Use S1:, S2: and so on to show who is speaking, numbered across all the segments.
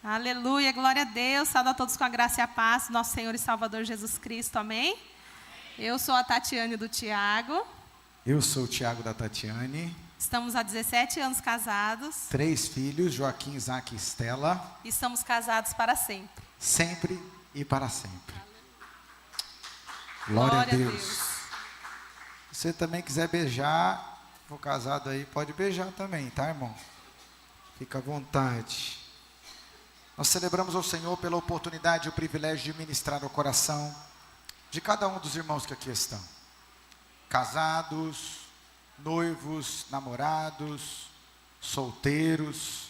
S1: Aleluia, glória a Deus. Saúde a todos com a graça e a paz do nosso Senhor e Salvador Jesus Cristo, amém? Eu sou a Tatiane do Tiago.
S2: Eu sou o Tiago da Tatiane.
S1: Estamos há 17 anos casados.
S2: 3 filhos, Joaquim, Isaac e Estela.
S1: E estamos casados para sempre.
S2: Sempre e para sempre. Glória a Deus. Se você também quiser beijar, for casado aí, pode beijar também, tá, irmão? Fica à vontade. Nós celebramos ao Senhor pela oportunidade e o privilégio de ministrar o coração de cada um dos irmãos que aqui estão. Casados, noivos, namorados, solteiros.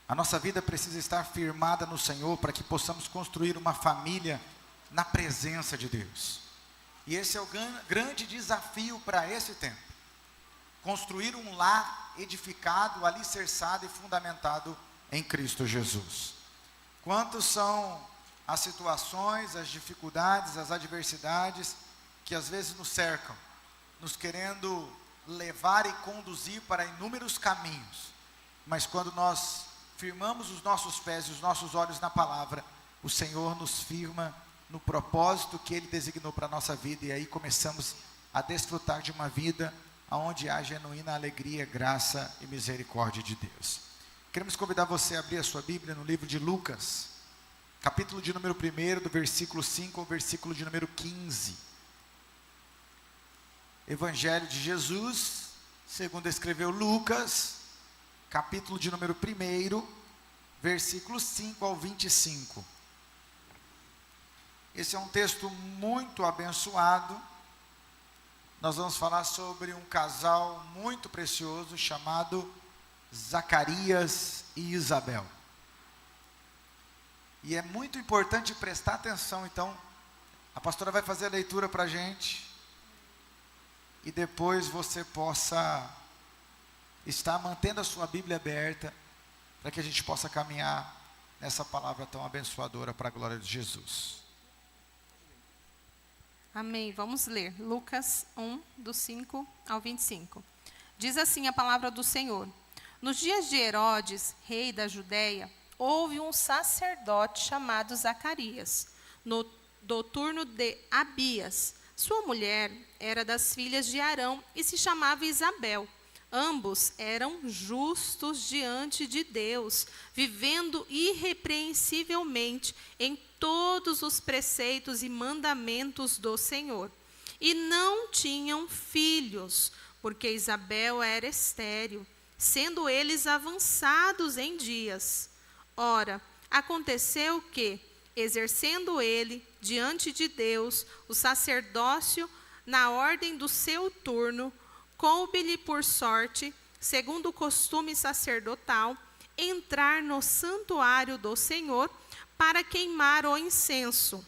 S2: A nossa vida precisa estar firmada no Senhor para que possamos construir uma família na presença de Deus. E esse é o grande desafio para esse tempo. Construir um lar edificado, alicerçado e fundamentado em Cristo Jesus. Quantos são as situações, as dificuldades, as adversidades que às vezes nos cercam, nos querendo levar e conduzir para inúmeros caminhos, mas quando nós firmamos os nossos pés e os nossos olhos na palavra, o Senhor nos firma no propósito que Ele designou para a nossa vida, e aí começamos a desfrutar de uma vida onde há genuína alegria, graça e misericórdia de Deus. Queremos convidar você a abrir a sua Bíblia no livro de Lucas, capítulo de número 1, do versículo 5 ao versículo de número 15. Evangelho de Jesus, segundo escreveu Lucas, capítulo de número 1, versículo 5 ao 25. Esse é um texto muito abençoado. Nós vamos falar sobre um casal muito precioso chamado Zacarias e Isabel. E é muito importante prestar atenção. Então, a pastora vai fazer a leitura para a gente, e depois você possa estar mantendo a sua Bíblia aberta, para que a gente possa caminhar nessa palavra tão abençoadora para a glória de Jesus.
S1: Amém. Vamos ler Lucas 1, do 5 ao 25. Diz assim a palavra do Senhor: Nos dias de Herodes, rei da Judéia, houve um sacerdote chamado Zacarias, do turno de Abias. Sua mulher era das filhas de Arão e se chamava Isabel. Ambos eram justos diante de Deus, vivendo irrepreensivelmente em todos os preceitos e mandamentos do Senhor. E não tinham filhos, porque Isabel era estéril, sendo eles avançados em dias. Ora, aconteceu que, exercendo ele diante de Deus o sacerdócio na ordem do seu turno, coube-lhe por sorte, segundo o costume sacerdotal, entrar no santuário do Senhor para queimar o incenso.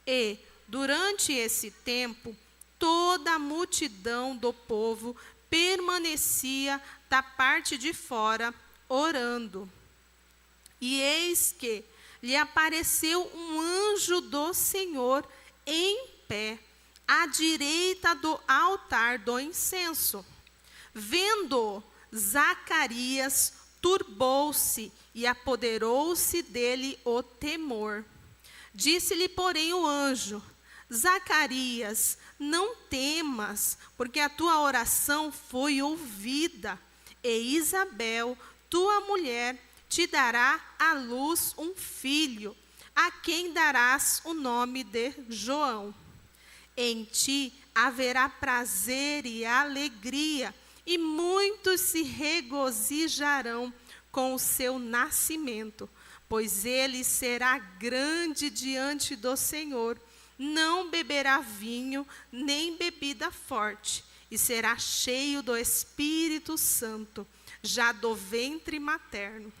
S1: E, durante esse tempo, toda a multidão do povo permanecia da parte de fora, orando. E eis que lhe apareceu um anjo do Senhor em pé, à direita do altar do incenso. Vendo, Zacarias turbou-se e apoderou-se dele o temor. Disse-lhe, porém, o anjo: Zacarias, não temas, porque a tua oração foi ouvida, e Isabel, tua mulher, te dará à luz um filho, a quem darás o nome de João. Em ti haverá prazer e alegria, e muitos se regozijarão com o seu nascimento, pois ele será grande diante do Senhor. Não beberá vinho, nem bebida forte, e será cheio do Espírito Santo, já do ventre materno.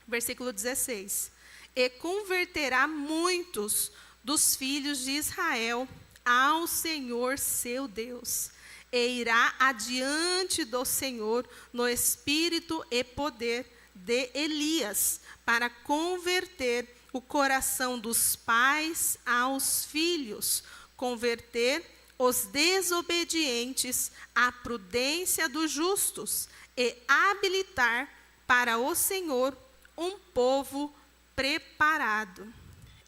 S1: Versículo 16. E converterá muitos dos filhos de Israel ao Senhor seu Deus, e irá adiante do Senhor no espírito e poder de Elias, para converter o coração dos pais aos filhos, converter os desobedientes à prudência dos justos, e habilitar para o Senhor um povo preparado.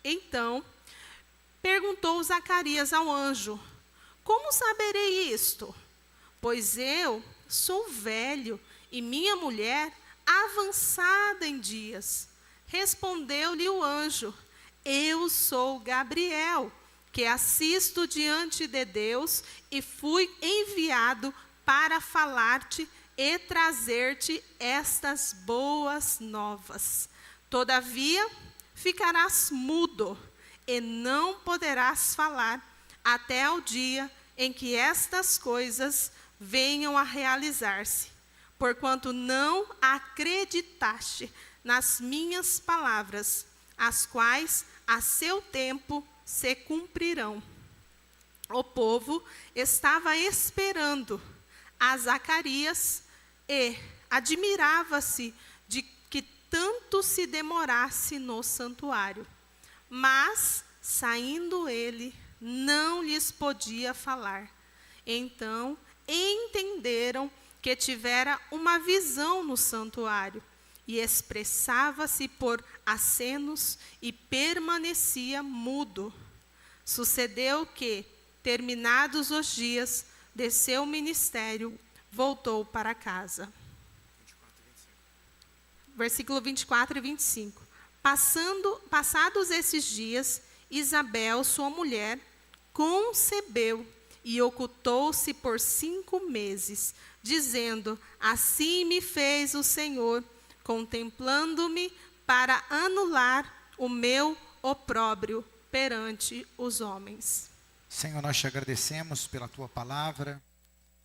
S1: Então, perguntou Zacarias ao anjo: como saberei isto? Pois eu sou velho e minha mulher avançada em dias. Respondeu-lhe o anjo: eu sou Gabriel, que assisto diante de Deus e fui enviado para falar-te e trazer-te estas boas novas. Todavia, ficarás mudo e não poderás falar até o dia em que estas coisas venham a realizar-se, porquanto não acreditaste nas minhas palavras, as quais a seu tempo se cumprirão. O povo estava esperando a Zacarias e admirava-se de que tanto se demorasse no santuário. Mas, saindo ele, não lhes podia falar. Então, entenderam que tivera uma visão no santuário, e expressava-se por acenos e permanecia mudo. Sucedeu que, terminados os dias de seu ministério, voltou para casa. Versículo 24 e 25. Passados esses dias, Isabel, sua mulher, concebeu e ocultou-se por 5 meses, dizendo: assim me fez o Senhor, contemplando-me para anular o meu opróbrio perante os homens.
S2: Senhor, nós te agradecemos pela tua palavra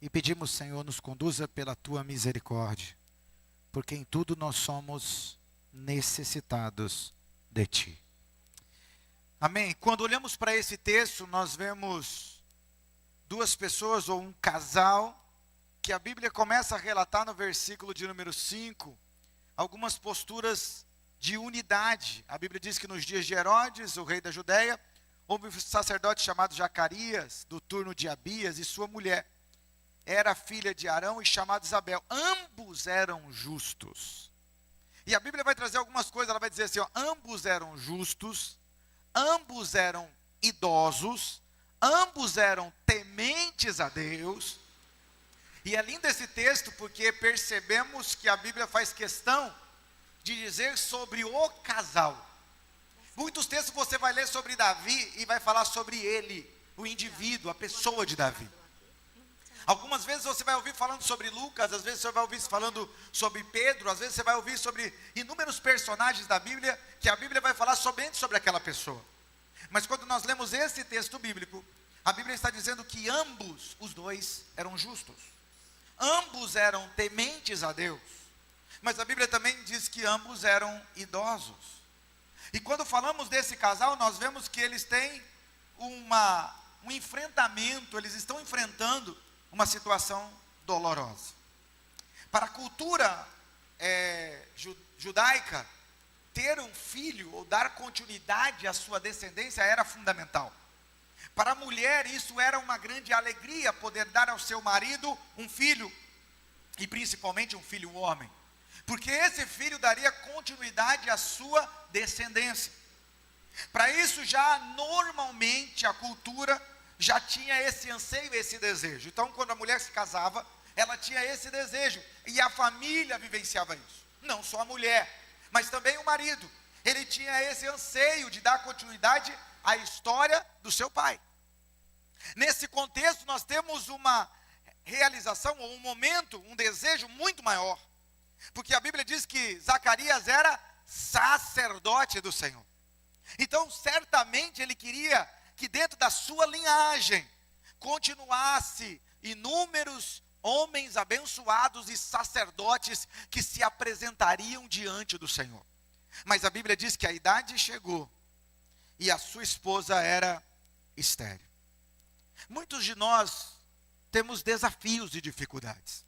S2: e pedimos, Senhor, nos conduza pela tua misericórdia, porque em tudo nós somos necessitados de ti. Amém? Quando olhamos para esse texto, nós vemos 2 pessoas ou um casal que a Bíblia começa a relatar no versículo de número 5, algumas posturas de unidade. A Bíblia diz que nos dias de Herodes, o rei da Judéia, houve um sacerdote chamado Zacarias, do turno de Abias, e sua mulher era filha de Arão e chamada Isabel. Ambos eram justos. E a Bíblia vai trazer algumas coisas, ela vai dizer assim, ó, ambos eram justos, ambos eram idosos, ambos eram tementes a Deus. E é lindo esse texto porque percebemos que a Bíblia faz questão de dizer sobre o casal. Muitos textos você vai ler sobre Davi e vai falar sobre ele, o indivíduo, a pessoa de Davi. Algumas vezes você vai ouvir falando sobre Lucas, às vezes você vai ouvir falando sobre Pedro, às vezes você vai ouvir sobre inúmeros personagens da Bíblia, que a Bíblia vai falar somente sobre aquela pessoa. Mas quando nós lemos esse texto bíblico, a Bíblia está dizendo que ambos, os dois, eram justos. Ambos eram tementes a Deus. Mas a Bíblia também diz que ambos eram idosos. E quando falamos desse casal, nós vemos que eles têm um enfrentamento, eles estão enfrentando uma situação dolorosa. Para a cultura judaica, ter um filho ou dar continuidade à sua descendência era fundamental. Para a mulher, isso era uma grande alegria, poder dar ao seu marido um filho, e principalmente um filho homem, porque esse filho daria continuidade à sua descendência. Para isso, já normalmente a cultura já tinha esse anseio, esse desejo. Então, quando a mulher se casava, ela tinha esse desejo, e a família vivenciava isso. Não só a mulher, mas também o marido. Ele tinha esse anseio de dar continuidade à história do seu pai. Nesse contexto, nós temos uma realização, ou um momento, um desejo muito maior. Porque a Bíblia diz que Zacarias era sacerdote do Senhor. Então, certamente, ele queria que dentro da sua linhagem continuasse inúmeros homens abençoados e sacerdotes que se apresentariam diante do Senhor. Mas a Bíblia diz que a idade chegou e a sua esposa era estéril. Muitos de nós temos desafios e dificuldades.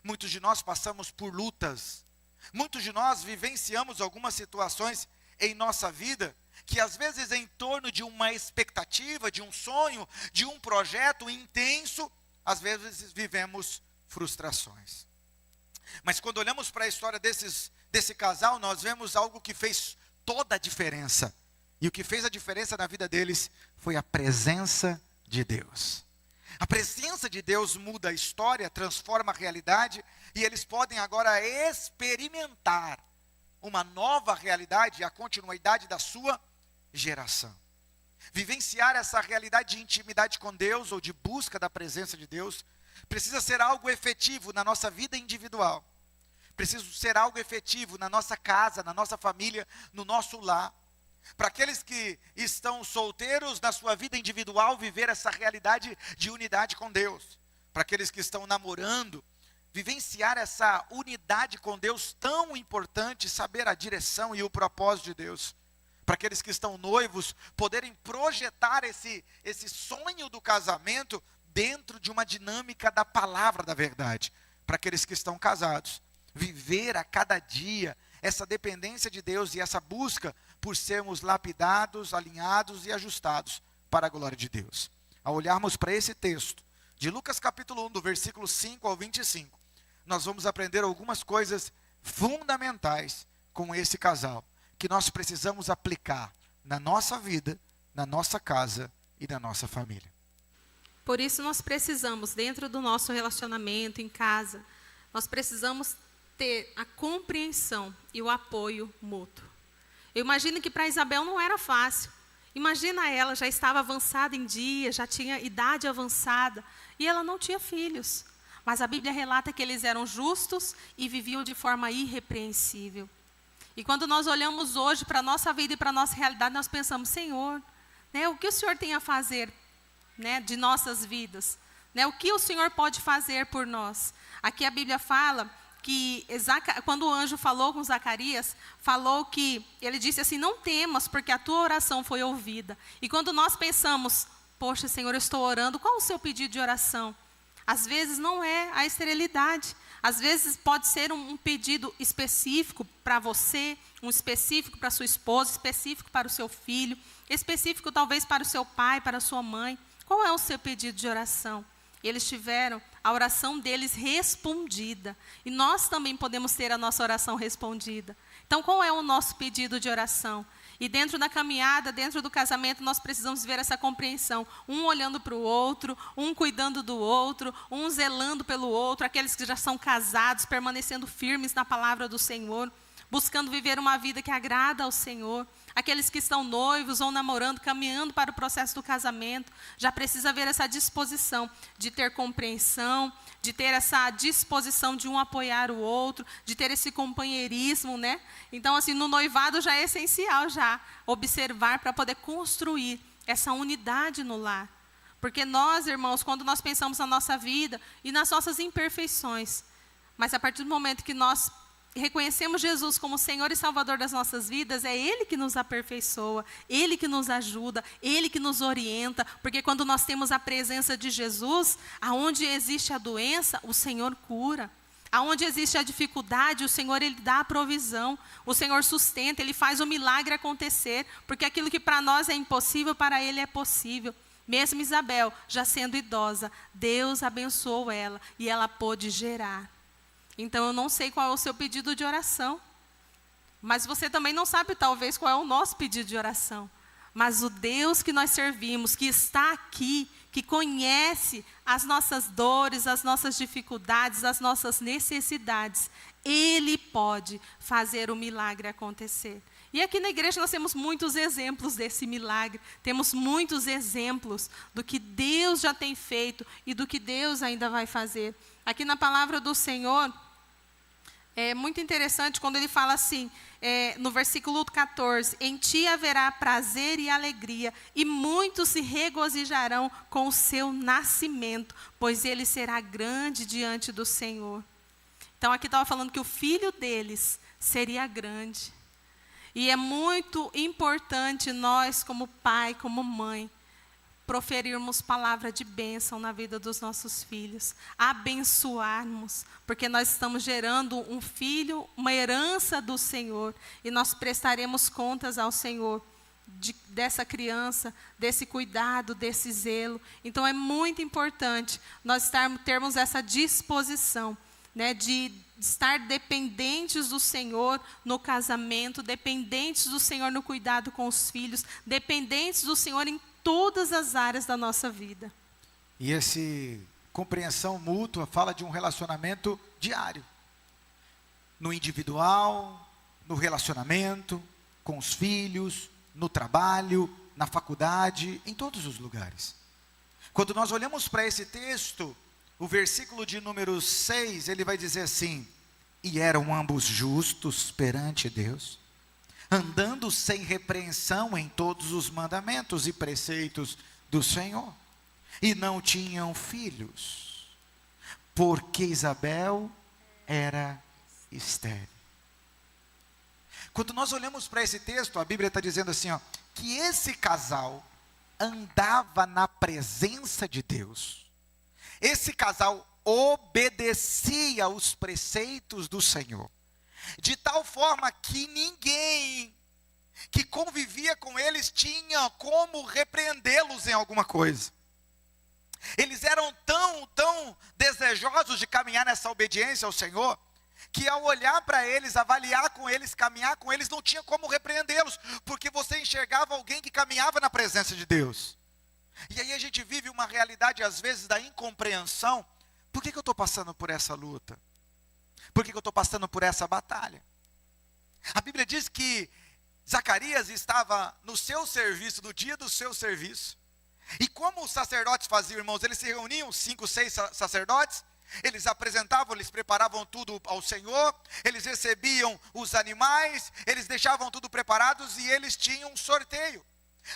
S2: Muitos de nós passamos por lutas. Muitos de nós vivenciamos algumas situações em nossa vida que às vezes em torno de uma expectativa, de um sonho, de um projeto intenso, às vezes vivemos frustrações. Mas quando olhamos para a história desse casal, nós vemos algo que fez toda a diferença. E o que fez a diferença na vida deles foi a presença de Deus. A presença de Deus muda a história, transforma a realidade, e eles podem agora experimentar uma nova realidade, a continuidade da sua geração. Vivenciar essa realidade de intimidade com Deus, ou de busca da presença de Deus, precisa ser algo efetivo na nossa vida individual. Precisa ser algo efetivo na nossa casa, na nossa família, no nosso lar. Para aqueles que estão solteiros, na sua vida individual, viver essa realidade de unidade com Deus. Para aqueles que estão namorando, vivenciar essa unidade com Deus tão importante, saber a direção e o propósito de Deus. Para aqueles que estão noivos, poderem projetar esse sonho do casamento dentro de uma dinâmica da palavra da verdade. Para aqueles que estão casados, viver a cada dia essa dependência de Deus e essa busca por sermos lapidados, alinhados e ajustados para a glória de Deus. Ao olharmos para esse texto, de Lucas capítulo 1, do versículo 5 ao 25, nós vamos aprender algumas coisas fundamentais com esse casal, que nós precisamos aplicar na nossa vida, na nossa casa e na nossa família.
S1: Por isso nós precisamos, dentro do nosso relacionamento, em casa, nós precisamos ter a compreensão e o apoio mútuo. Eu imagino que para Isabel não era fácil. Imagina ela, já estava avançada em dia, já tinha idade avançada, e ela não tinha filhos. Mas a Bíblia relata que eles eram justos e viviam de forma irrepreensível. E quando nós olhamos hoje para a nossa vida e para a nossa realidade, nós pensamos, Senhor, né, o que o Senhor tem a fazer, né, de nossas vidas? Né, o que o Senhor pode fazer por nós? Aqui a Bíblia fala que quando o anjo falou com Zacarias, falou que, ele disse assim, não temas, porque a tua oração foi ouvida. E quando nós pensamos, poxa Senhor, eu estou orando, qual o seu pedido de oração? Às vezes não é a esterilidade, às vezes pode ser um pedido específico para você, um específico para sua esposa, específico para o seu filho, específico talvez para o seu pai, para a sua mãe. Qual é o seu pedido de oração? Eles tiveram a oração deles respondida. E nós também podemos ter a nossa oração respondida. Então, qual é o nosso pedido de oração? E dentro da caminhada, dentro do casamento, nós precisamos ver essa compreensão. Um olhando para o outro, um cuidando do outro, um zelando pelo outro. Aqueles que já são casados, permanecendo firmes na palavra do Senhor, buscando viver uma vida que agrada ao Senhor. Aqueles que estão noivos ou namorando, caminhando para o processo do casamento, já precisa ver essa disposição de ter compreensão, de ter essa disposição de um apoiar o outro, de ter esse companheirismo, né? Então, assim, no noivado já é essencial já observar para poder construir essa unidade no lar. Porque nós, irmãos, quando nós pensamos na nossa vida e nas nossas imperfeições, mas a partir do momento que nós reconhecemos Jesus como Senhor e Salvador das nossas vidas, é Ele que nos aperfeiçoa, Ele que nos ajuda, Ele que nos orienta, porque quando nós temos a presença de Jesus, aonde existe a doença, o Senhor cura. Aonde existe a dificuldade, o Senhor, Ele dá a provisão, o Senhor sustenta, Ele faz o milagre acontecer, porque aquilo que para nós é impossível, para Ele é possível. Mesmo Isabel, já sendo idosa, Deus abençoou ela e ela pôde gerar. Então, eu não sei qual é o seu pedido de oração. Mas você também não sabe, talvez, qual é o nosso pedido de oração. Mas o Deus que nós servimos, que está aqui, que conhece as nossas dores, as nossas dificuldades, as nossas necessidades, Ele pode fazer o milagre acontecer. E aqui na igreja nós temos muitos exemplos desse milagre. Temos muitos exemplos do que Deus já tem feito e do que Deus ainda vai fazer. Aqui na palavra do Senhor, é muito interessante quando ele fala assim, no versículo 14, em ti haverá prazer e alegria, e muitos se regozijarão com o seu nascimento, pois ele será grande diante do Senhor. Então aqui estava falando que o filho deles seria grande. E é muito importante nós, como pai, como mãe, proferirmos palavra de bênção na vida dos nossos filhos, abençoarmos, porque nós estamos gerando um filho, uma herança do Senhor, e nós prestaremos contas ao Senhor dessa criança, desse cuidado, desse zelo. Então é muito importante nós termos essa disposição né, de estar dependentes do Senhor no casamento, dependentes do Senhor no cuidado com os filhos, dependentes do Senhor em todas as áreas da nossa vida.
S2: E esse compreensão mútua fala de um relacionamento diário. No individual, no relacionamento, com os filhos, no trabalho, na faculdade, em todos os lugares. Quando nós olhamos para esse texto, o versículo de número 6, ele vai dizer assim: e eram ambos justos perante Deus, andando sem repreensão em todos os mandamentos e preceitos do Senhor, e não tinham filhos, porque Isabel era estéril. Quando nós olhamos para esse texto, a Bíblia está dizendo assim, ó, que esse casal andava na presença de Deus. Esse casal obedecia os preceitos do Senhor, de tal forma que ninguém que convivia com eles tinha como repreendê-los em alguma coisa. Eles eram tão desejosos de caminhar nessa obediência ao Senhor, que ao olhar para eles, avaliar com eles, caminhar com eles, não tinha como repreendê-los, porque você enxergava alguém que caminhava na presença de Deus. E aí a gente vive uma realidade às vezes da incompreensão. Por que eu estou passando por essa luta? Por que eu estou passando por essa batalha? A Bíblia diz que Zacarias estava no seu serviço, no dia do seu serviço. E como os sacerdotes faziam, irmãos? Eles se reuniam, 5, 6 sacerdotes, eles apresentavam, eles preparavam tudo ao Senhor, eles recebiam os animais, eles deixavam tudo preparados e eles tinham um sorteio,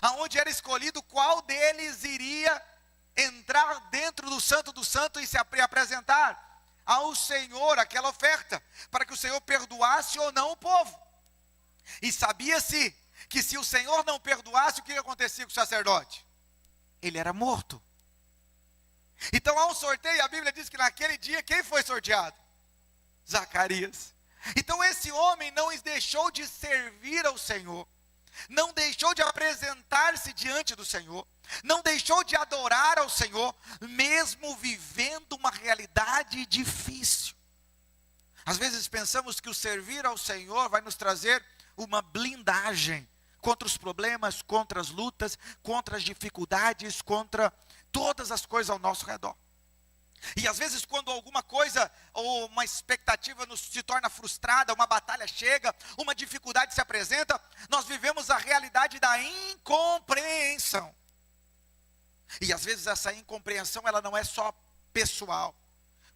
S2: aonde era escolhido qual deles iria entrar dentro do Santo e se apresentar ao Senhor aquela oferta, para que o Senhor perdoasse ou não o povo. E sabia-se que se o Senhor não perdoasse, o que acontecia com o sacerdote? Ele era morto. Então há um sorteio, a Bíblia diz que naquele dia, quem foi sorteado? Zacarias. Então esse homem não deixou de servir ao Senhor, não deixou de apresentar-se diante do Senhor, não deixou de adorar ao Senhor, mesmo vivendo uma realidade difícil. Às vezes pensamos que o servir ao Senhor vai nos trazer uma blindagem contra os problemas, contra as lutas, contra as dificuldades, contra todas as coisas ao nosso redor. E às vezes quando alguma coisa ou uma expectativa se torna frustrada, uma batalha chega, uma dificuldade se apresenta, nós vivemos a realidade da incompreensão. E às vezes essa incompreensão, ela não é só pessoal.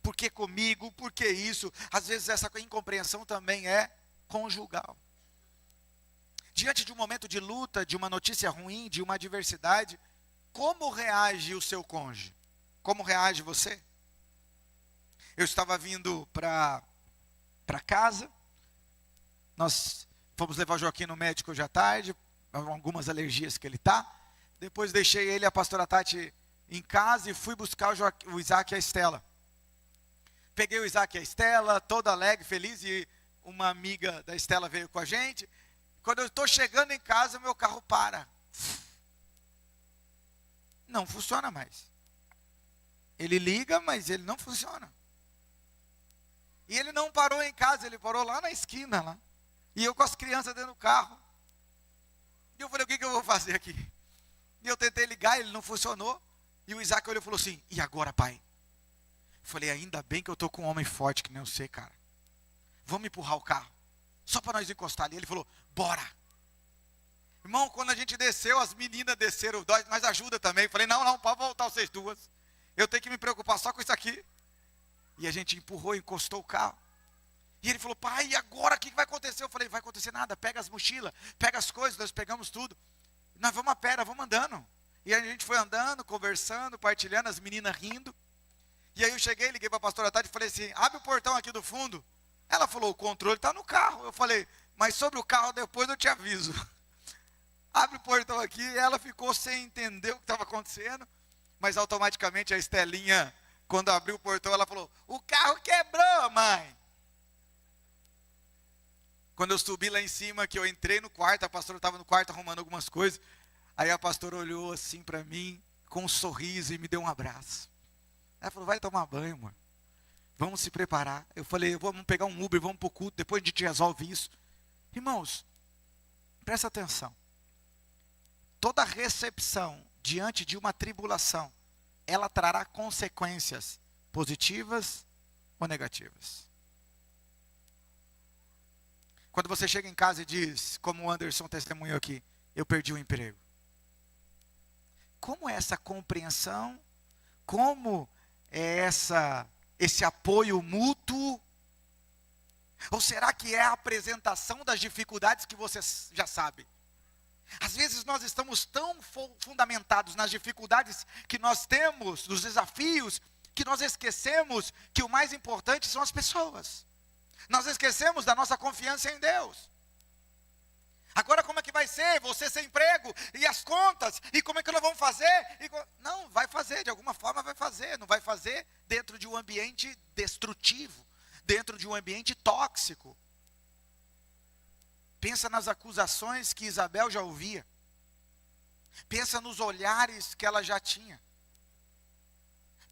S2: Por que comigo? Por que isso? Às vezes essa incompreensão também é conjugal. Diante de um momento de luta, de uma notícia ruim, de uma adversidade, como reage o seu cônjuge? Como reage você? Eu estava vindo para casa, nós fomos levar o Joaquim no médico hoje à tarde, algumas alergias que ele está. Depois deixei ele e a pastora Tati em casa e fui buscar o Isaac e a Estela. Peguei o Isaac e a Estela, todo alegre, feliz, e uma amiga da Estela veio com a gente. Quando eu estou chegando em casa, meu carro para. Não funciona mais. Ele liga, mas ele não funciona. E ele não parou em casa, ele parou lá na esquina, lá. E eu com as crianças dentro do carro. E eu falei, o que eu vou fazer aqui? E eu tentei ligar, ele não funcionou. E o Isaac olhou e falou assim, e agora, pai? Eu falei, ainda bem que eu estou com um homem forte que nem eu sei, cara. Vamos empurrar o carro. Só para nós encostar ali. Ele falou, bora. Irmão, quando a gente desceu, as meninas desceram, nós ajuda também. Eu falei, não, pode voltar vocês duas. Eu tenho que me preocupar só com isso aqui. E a gente empurrou, encostou o carro. E ele falou, pai, e agora o que vai acontecer? Eu falei, vai acontecer nada, pega as mochilas, pega as coisas, nós pegamos tudo. Nós vamos a pé, nós vamos andando. E a gente foi andando, conversando, partilhando, as meninas rindo. E aí eu cheguei, liguei para a pastora Tati e falei assim, abre o portão aqui do fundo. Ela falou, o controle está no carro. Eu falei, mas sobre o carro depois eu te aviso. Abre o portão aqui, e ela ficou sem entender o que estava acontecendo. Mas automaticamente a Estelinha, quando abriu o portão, ela falou, o carro quebrou, mãe. Quando eu subi lá em cima, que eu entrei no quarto, a pastora estava no quarto arrumando algumas coisas. Aí a pastora olhou assim para mim, com um sorriso e me deu um abraço. Ela falou, vai tomar banho, amor. Vamos se preparar. Eu falei, vamos pegar um Uber, vamos para o culto, depois a gente resolve isso. Irmãos, presta atenção. Toda recepção diante de uma tribulação, ela trará consequências positivas ou negativas. Quando você chega em casa e diz, como o Anderson testemunhou aqui, eu perdi o emprego. Como é essa compreensão? Como é esse apoio mútuo? Ou será que é a apresentação das dificuldades que você já sabe? Às vezes nós estamos tão fundamentados nas dificuldades que nós temos, nos desafios, que nós esquecemos que o mais importante são as pessoas. Nós esquecemos da nossa confiança em Deus. Agora como é que vai ser? Você sem emprego, e as contas, e como é que nós vamos fazer? Não, vai fazer, de alguma forma vai fazer. Não vai fazer dentro de um ambiente destrutivo, dentro de um ambiente tóxico. Pensa nas acusações que Isabel já ouvia. Pensa nos olhares que ela já tinha.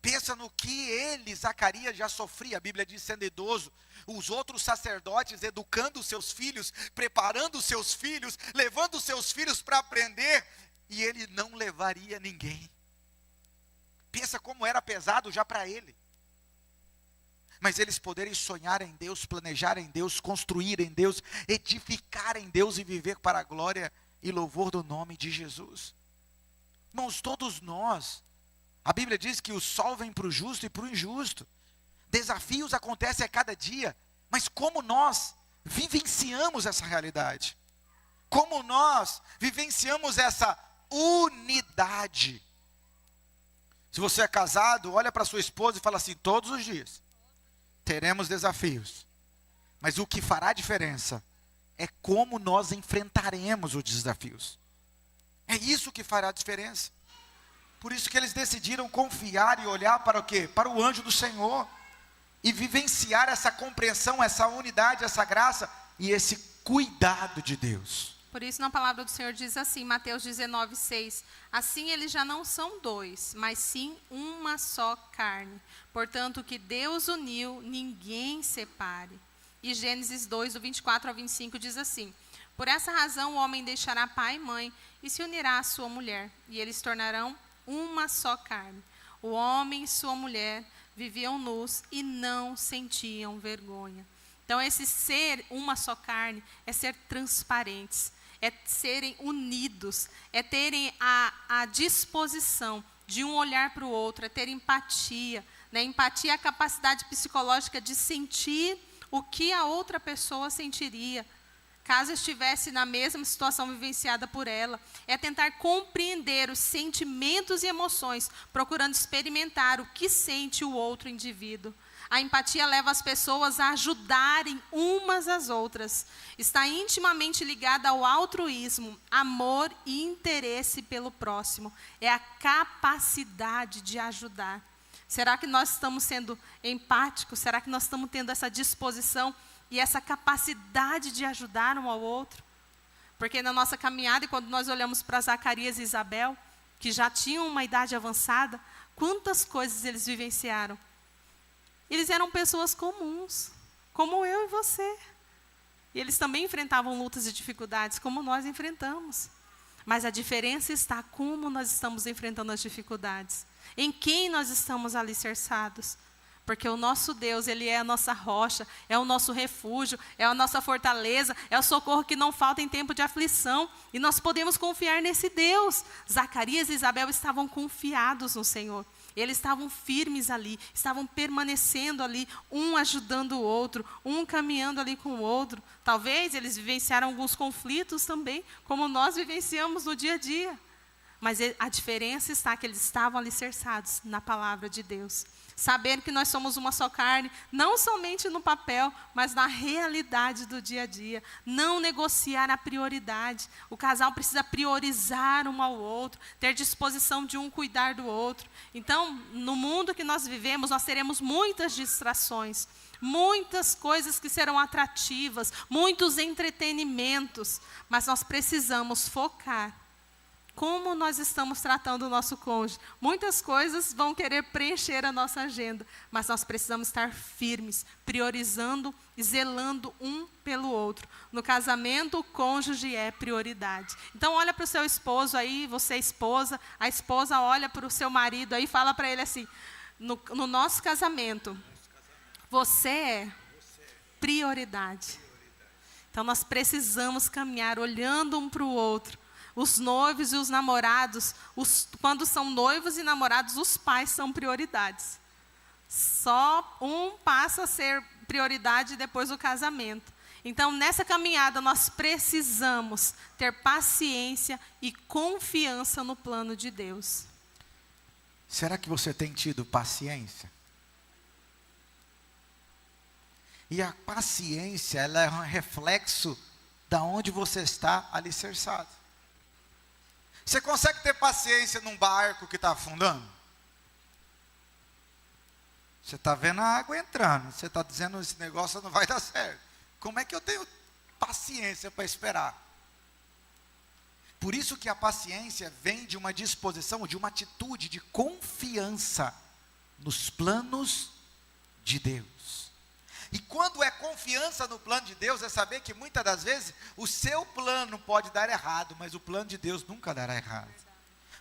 S2: Pensa no que ele, Zacarias, já sofria. A Bíblia diz, sendo idoso, os outros sacerdotes educando os seus filhos, preparando os seus filhos, levando os seus filhos para aprender, e ele não levaria ninguém. Pensa como era pesado já para ele. Mas eles poderem sonhar em Deus, planejar em Deus, construir em Deus, edificar em Deus e viver para a glória e louvor do nome de Jesus. Irmãos, todos nós, a Bíblia diz que o sol vem para o justo e para o injusto. Desafios acontecem a cada dia, mas como nós vivenciamos essa realidade? Como nós vivenciamos essa unidade? Se você é casado, olha para sua esposa e fala assim, todos os dias teremos desafios, mas o que fará diferença é como nós enfrentaremos os desafios. É isso que fará diferença. Por isso que eles decidiram confiar e olhar para o quê? Para o anjo do Senhor. E vivenciar essa compreensão, essa unidade, essa graça e esse cuidado de Deus.
S1: Por isso na palavra do Senhor diz assim, Mateus 19:6, assim eles já não são dois, mas sim uma só carne. Portanto, o que Deus uniu, ninguém separe. E Gênesis 2, do 24 ao 25 diz assim, por essa razão o homem deixará pai e mãe e se unirá à sua mulher, e eles tornarão uma só carne. O homem e sua mulher viviam nus e não sentiam vergonha. Então esse ser uma só carne é ser transparentes, é serem unidos, é terem a disposição de um olhar para o outro, é ter empatia. Né? Empatia é a capacidade psicológica de sentir o que a outra pessoa sentiria, caso estivesse na mesma situação vivenciada por ela. É tentar compreender os sentimentos e emoções, procurando experimentar o que sente o outro indivíduo. A empatia leva as pessoas a ajudarem umas às outras. Está intimamente ligada ao altruísmo, amor e interesse pelo próximo. É a capacidade de ajudar. Será que nós estamos sendo empáticos? Será que nós estamos tendo essa disposição e essa capacidade de ajudar um ao outro? Porque na nossa caminhada, e quando nós olhamos para Zacarias e Isabel, que já tinham uma idade avançada, quantas coisas eles vivenciaram. Eles eram pessoas comuns, como eu e você. E eles também enfrentavam lutas e dificuldades, como nós enfrentamos. Mas a diferença está como nós estamos enfrentando as dificuldades. Em quem nós estamos alicerçados. Porque o nosso Deus, Ele é a nossa rocha, é o nosso refúgio, é a nossa fortaleza, é o socorro que não falta em tempo de aflição. E nós podemos confiar nesse Deus. Zacarias e Isabel estavam confiados no Senhor. Eles estavam firmes ali, estavam permanecendo ali, um ajudando o outro, um caminhando ali com o outro. Talvez eles vivenciaram alguns conflitos também, como nós vivenciamos no dia a dia. Mas a diferença está que eles estavam alicerçados na palavra de Deus. Saber que nós somos uma só carne, não somente no papel, mas na realidade do dia a dia. Não negociar a prioridade. O casal precisa priorizar um ao outro, ter disposição de um cuidar do outro. Então, no mundo que nós vivemos, nós teremos muitas distrações, muitas coisas que serão atrativas, muitos entretenimentos, mas nós precisamos focar Como nós estamos tratando o nosso cônjuge? Muitas coisas vão querer preencher a nossa agenda, mas nós precisamos estar firmes, priorizando e zelando um pelo outro. No casamento, o cônjuge é prioridade. Então, olha para o seu esposo aí, você é esposa, a esposa olha para o seu marido aí e fala para ele assim, no nosso casamento, você é prioridade. Então, nós precisamos caminhar olhando um para o outro. Os noivos e os namorados, quando são noivos e namorados, os pais são prioridades. Só um passa a ser prioridade depois do casamento. Então, nessa caminhada, nós precisamos ter paciência e confiança no plano de Deus.
S2: Será que você tem tido paciência? E a paciência, ela é um reflexo da onde você está alicerçado. Você consegue ter paciência num barco que está afundando? Você está vendo a água entrando, você está dizendo esse negócio não vai dar certo. Como é que eu tenho paciência para esperar? Por isso que a paciência vem de uma disposição, de uma atitude de confiança nos planos de Deus. E quando é confiança no plano de Deus, é saber que muitas das vezes o seu plano pode dar errado, mas o plano de Deus nunca dará errado.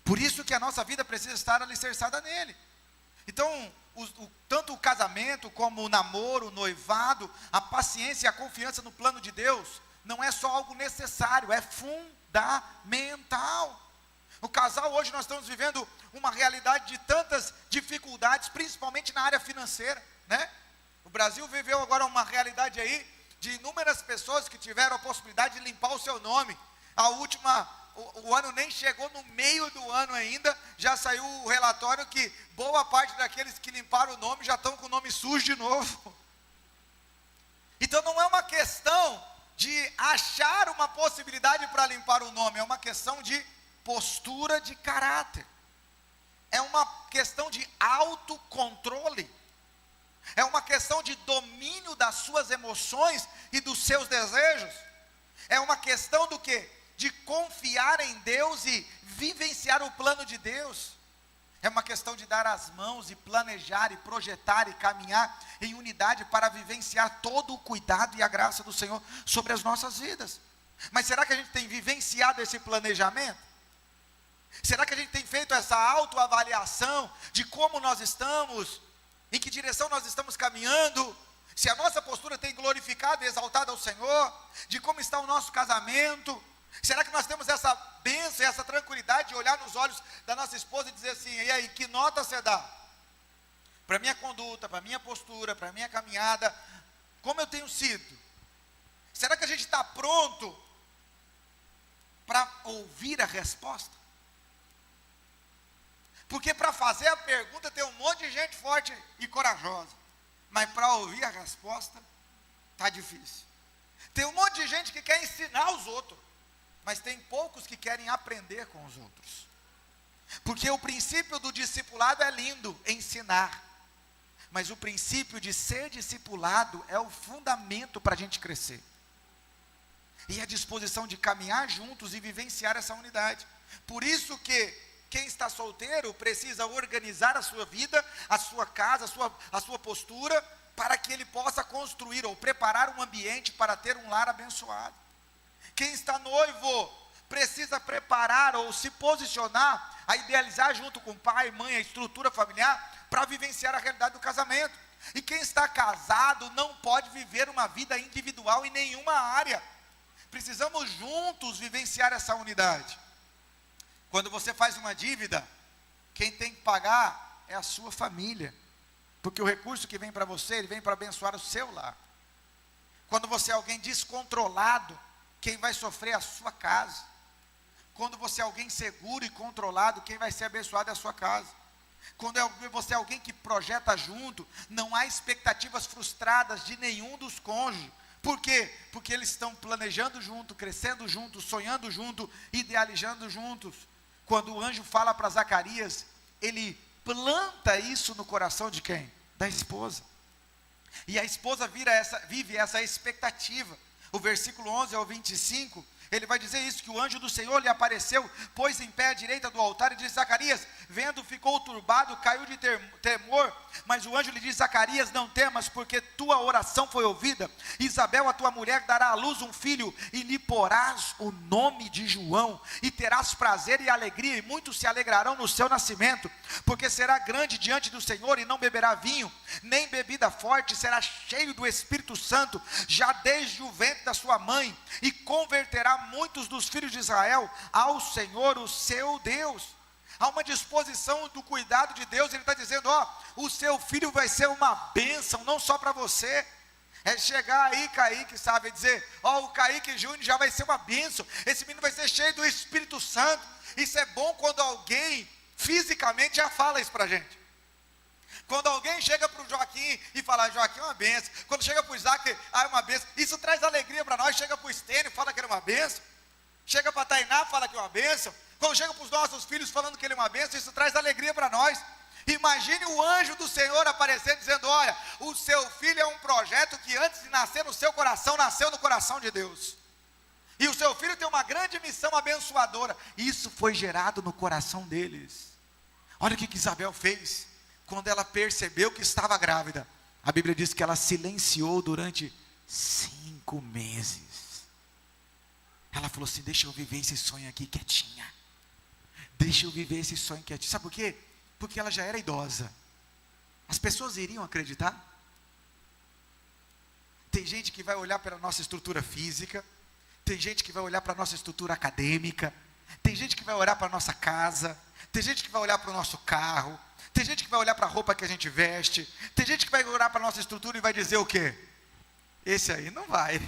S2: Por isso que a nossa vida precisa estar alicerçada nele. Então, tanto o casamento como o namoro, o noivado, a paciência e a confiança no plano de Deus, não é só algo necessário, é fundamental. O casal, hoje nós estamos vivendo uma realidade de tantas dificuldades, principalmente na área financeira, né? O Brasil viveu agora uma realidade aí de inúmeras pessoas que tiveram a possibilidade de limpar o seu nome. O ano nem chegou no meio do ano ainda, já saiu o relatório que boa parte daqueles que limparam o nome já estão com o nome sujo de novo. Então não é uma questão de achar uma possibilidade para limpar o nome, é uma questão de postura de caráter. É uma questão de autocontrole. É uma questão de domínio das suas emoções e dos seus desejos. É uma questão do quê? De confiar em Deus e vivenciar o plano de Deus. É uma questão de dar as mãos e planejar e projetar e caminhar em unidade para vivenciar todo o cuidado e a graça do Senhor sobre as nossas vidas. Mas será que a gente tem vivenciado esse planejamento? Será que a gente tem feito essa autoavaliação de como nós estamos? Em que direção nós estamos caminhando? Se a nossa postura tem glorificado e exaltado ao Senhor? De como está o nosso casamento? Será que nós temos essa bênção, essa tranquilidade de olhar nos olhos da nossa esposa e dizer assim, e aí, que nota você dá? Para a minha conduta, para a minha postura, para a minha caminhada, como eu tenho sido? Será que a gente está pronto para ouvir a resposta? Porque para fazer a pergunta tem um monte de gente forte e corajosa, mas para ouvir a resposta, está difícil. Tem um monte de gente que quer ensinar os outros, mas tem poucos que querem aprender com os outros. Porque o princípio do discipulado é lindo, ensinar. Mas o princípio de ser discipulado é o fundamento para a gente crescer. E a disposição de caminhar juntos e vivenciar essa unidade. Por isso que quem está solteiro precisa organizar a sua vida, a sua casa, a sua postura, para que ele possa construir ou preparar um ambiente para ter um lar abençoado. Quem está noivo precisa preparar ou se posicionar a idealizar junto com o pai, mãe, a estrutura familiar, para vivenciar a realidade do casamento. E quem está casado não pode viver uma vida individual em nenhuma área. Precisamos juntos vivenciar essa unidade. Quando você faz uma dívida, quem tem que pagar é a sua família. Porque o recurso que vem para você, ele vem para abençoar o seu lar. Quando você é alguém descontrolado, quem vai sofrer é a sua casa. Quando você é alguém seguro e controlado, quem vai ser abençoado é a sua casa. Quando você é alguém que projeta junto, não há expectativas frustradas de nenhum dos cônjuges. Por quê? Porque eles estão planejando junto, crescendo junto, sonhando junto, idealizando juntos. Quando o anjo fala para Zacarias, ele planta isso no coração de quem? Da esposa. E a esposa vive essa expectativa. O versículo 11 ao 25 ele vai dizer isso, que o anjo do Senhor lhe apareceu, pôs em pé à direita do altar e disse: Zacarias, vendo, ficou turbado, caiu de temor, mas o anjo lhe disse: Zacarias, não temas, porque tua oração foi ouvida. Isabel, a tua mulher, dará à luz um filho, e lhe porás o nome de João, e terás prazer e alegria, e muitos se alegrarão no seu nascimento, porque será grande diante do Senhor, e não beberá vinho, nem bebida forte, será cheio do Espírito Santo, já desde o ventre da sua mãe, e converterá muitos dos filhos de Israel ao Senhor, o seu Deus. Há uma disposição do cuidado de Deus. Ele está dizendo: ó, o seu filho vai ser uma bênção, não só para você. É chegar aí, Kaique, sabe, dizer: ó, o Kaique Júnior já vai ser uma bênção, esse menino vai ser cheio do Espírito Santo. Isso é bom quando alguém fisicamente já fala isso para a gente. Quando alguém chega para o Joaquim e fala: Joaquim é uma benção. Quando chega para o Isaac, é uma benção. Isso traz alegria para nós. Chega para o Estênio, fala que ele é uma benção. Chega para a Tainá, fala que é uma benção. Quando chega para os nossos filhos falando que ele é uma benção, isso traz alegria para nós. Imagine o anjo do Senhor aparecer dizendo: olha, o seu filho é um projeto que antes de nascer no seu coração, nasceu no coração de Deus. E o seu filho tem uma grande missão abençoadora. Isso foi gerado no coração deles. Olha o que Isabel fez. Quando ela percebeu que estava grávida, a Bíblia diz que ela silenciou durante 5 meses. Ela falou assim: deixa eu viver esse sonho aqui quietinha. Deixa eu viver esse sonho quietinho. Sabe por quê? Porque ela já era idosa. As pessoas iriam acreditar? Tem gente que vai olhar para a nossa estrutura física. Tem gente que vai olhar para a nossa estrutura acadêmica. Tem gente que vai olhar para a nossa casa. Tem gente que vai olhar para o nosso carro. Tem gente que vai olhar para a roupa que a gente veste. Tem gente que vai olhar para a nossa estrutura e vai dizer o quê? Esse aí não vai.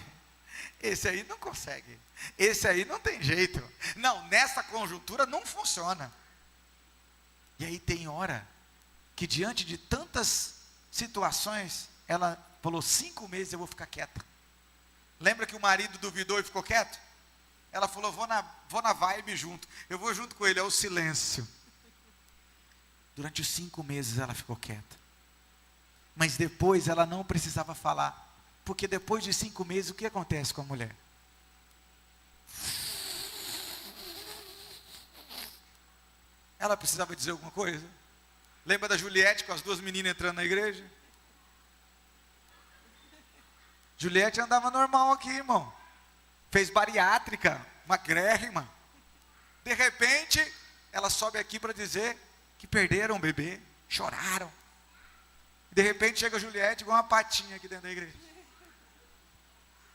S2: Esse aí não consegue. Esse aí não tem jeito. Não, nessa conjuntura não funciona. E aí tem hora que diante de tantas situações, ela falou: 5 meses eu vou ficar quieta. Lembra que o marido duvidou e ficou quieto? Ela falou: vou na vibe junto. Eu vou junto com ele, é o silêncio. Durante os 5 meses ela ficou quieta. Mas depois ela não precisava falar. Porque depois de 5 meses, o que acontece com a mulher? Ela precisava dizer alguma coisa? Lembra da Juliette com as 2 meninas entrando na igreja? Juliette andava normal aqui, irmão. Fez bariátrica, magrérrima. De repente, ela sobe aqui para dizer que perderam o bebê, choraram. De repente chega a Juliette com uma patinha aqui dentro da igreja.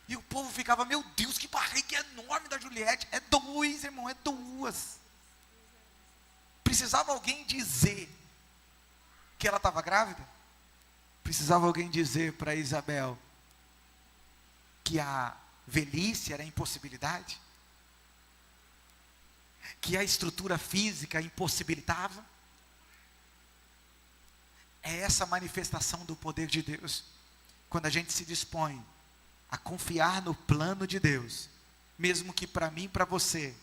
S2: E o povo ficava: meu Deus, que barriga enorme da Juliette. É 2, irmão, é 2. Precisava alguém dizer que ela estava grávida? Precisava alguém dizer para Isabel que a velhice era impossibilidade? Que a estrutura física impossibilitava? É essa manifestação do poder de Deus. Quando a gente se dispõe a confiar no plano de Deus, mesmo que para mim e para você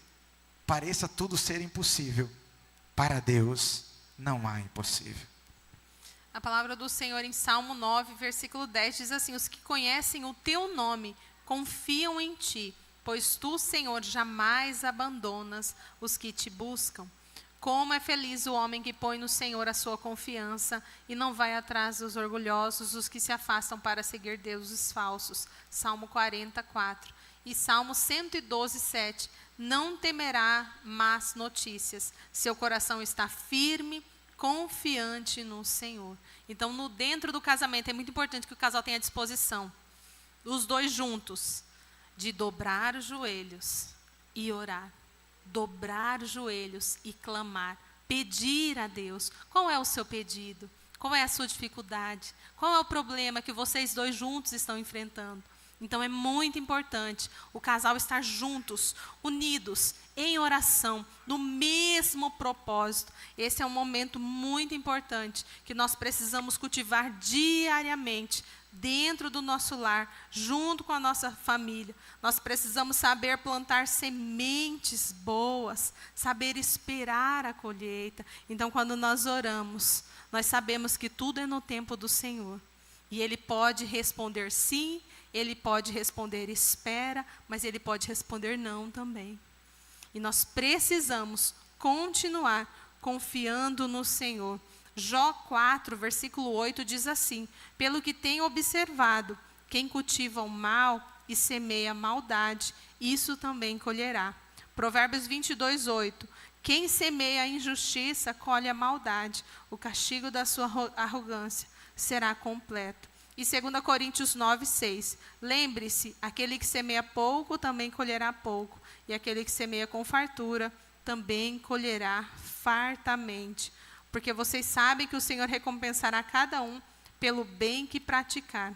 S2: pareça tudo ser impossível, para Deus não há impossível.
S1: A palavra do Senhor em Salmo 9, versículo 10 diz assim: os que conhecem o teu nome confiam em ti, pois tu, Senhor, jamais abandonas os que te buscam. Como é feliz o homem que põe no Senhor a sua confiança e não vai atrás dos orgulhosos, os que se afastam para seguir deuses falsos. Salmo 44. E Salmo 112, 7. Não temerá más notícias. Seu coração está firme, confiante no Senhor. Então, dentro do casamento, é muito importante que o casal tenha disposição, os 2 juntos, de dobrar os joelhos e orar. Dobrar os joelhos e clamar, pedir a Deus. Qual é o seu pedido? Qual é a sua dificuldade? Qual é o problema que vocês 2 juntos estão enfrentando? Então é muito importante o casal estar juntos, unidos, em oração, no mesmo propósito. Esse é um momento muito importante que nós precisamos cultivar diariamente, dentro do nosso lar, junto com a nossa família. Nós precisamos saber plantar sementes boas, saber esperar a colheita. Então, quando nós oramos, nós sabemos que tudo é no tempo do Senhor. E ele pode responder sim, ele pode responder espera, mas ele pode responder não também. E nós precisamos continuar confiando no Senhor. Jó 4, versículo 8 diz assim: pelo que tenho observado, quem cultiva o mal e semeia maldade, isso também colherá. Provérbios 22, 8. Quem semeia a injustiça, colhe a maldade. O castigo da sua arrogância será completo. E 2 Coríntios 9, 6. Lembre-se, aquele que semeia pouco, também colherá pouco. E aquele que semeia com fartura, também colherá fartamente. Porque vocês sabem que o Senhor recompensará cada um pelo bem que praticar.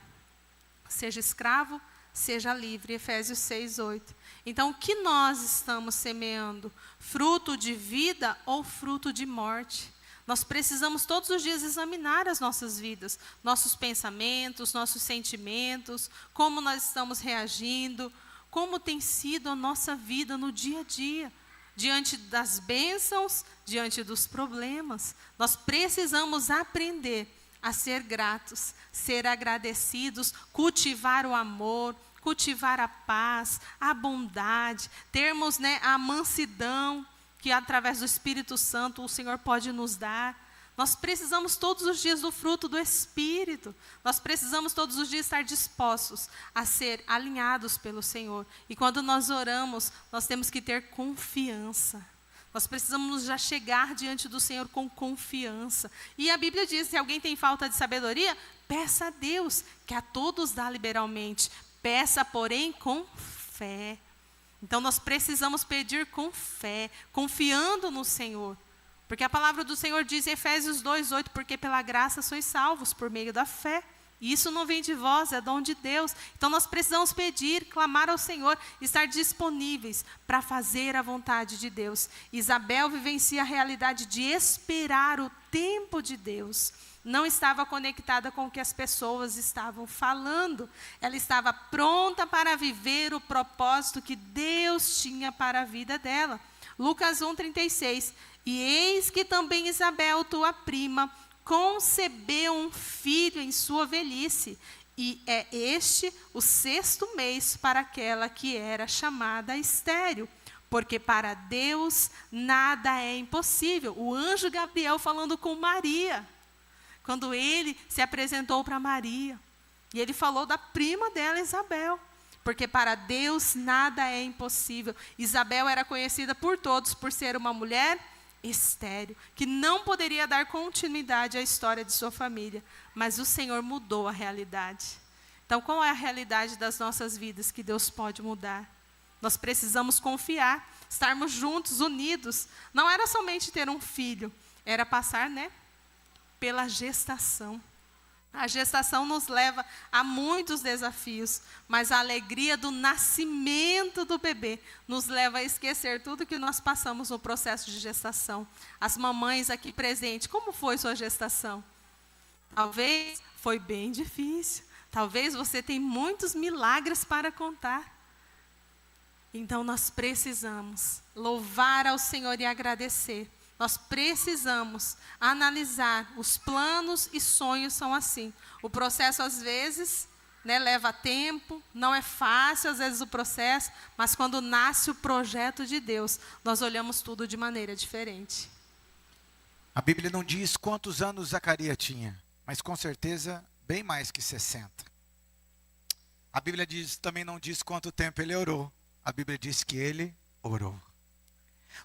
S1: Seja escravo, seja livre. Efésios 6, 8. Então, o que nós estamos semeando? Fruto de vida ou fruto de morte? Nós precisamos todos os dias examinar as nossas vidas, nossos pensamentos, nossos sentimentos, como nós estamos reagindo, como tem sido a nossa vida no dia a dia, diante das bênçãos, diante dos problemas. Nós precisamos aprender a ser gratos, ser agradecidos, cultivar o amor, cultivar a paz, a bondade, termos, a mansidão, que através do Espírito Santo o Senhor pode nos dar. Nós precisamos todos os dias do fruto do Espírito. Nós precisamos todos os dias estar dispostos a ser alinhados pelo Senhor. E quando nós oramos, nós temos que ter confiança. Nós precisamos já chegar diante do Senhor com confiança. E a Bíblia diz, se alguém tem falta de sabedoria, peça a Deus, que a todos dá liberalmente. Peça, porém, com fé. Então, nós precisamos pedir com fé, confiando no Senhor. Porque a palavra do Senhor diz em Efésios 2, 8, porque pela graça sois salvos por meio da fé. E isso não vem de vós, é dom de Deus. Então, nós precisamos pedir, clamar ao Senhor, estar disponíveis para fazer a vontade de Deus. Isabel vivencia a realidade de esperar o tempo de Deus. Não estava conectada com o que as pessoas estavam falando. Ela estava pronta para viver o propósito que Deus tinha para a vida dela. Lucas 1:36. E eis que também Isabel, tua prima, concebeu um filho em sua velhice. E é este o 6º mês para aquela que era chamada estéril. Porque para Deus nada é impossível. O anjo Gabriel falando com Maria. Quando ele se apresentou para Maria, e ele falou da prima dela, Isabel, porque para Deus nada é impossível. Isabel era conhecida por todos por ser uma mulher estéril, que não poderia dar continuidade à história de sua família, mas o Senhor mudou a realidade. Então, qual é a realidade das nossas vidas que Deus pode mudar? Nós precisamos confiar, estarmos juntos, unidos. Não era somente ter um filho, era passar, pela gestação. A gestação nos leva a muitos desafios, mas a alegria do nascimento do bebê nos leva a esquecer tudo que nós passamos no processo de gestação. As mamães aqui presentes, como foi sua gestação? Talvez foi bem difícil, talvez você tenha muitos milagres para contar. Então nós precisamos louvar ao Senhor e agradecer. Nós precisamos analisar, os planos e sonhos são assim. O processo às vezes leva tempo, não é fácil às vezes o processo, mas quando nasce o projeto de Deus, nós olhamos tudo de maneira diferente.
S2: A Bíblia não diz quantos anos Zacarias tinha, mas com certeza bem mais que 60. A Bíblia também não diz quanto tempo ele orou, a Bíblia diz que ele orou.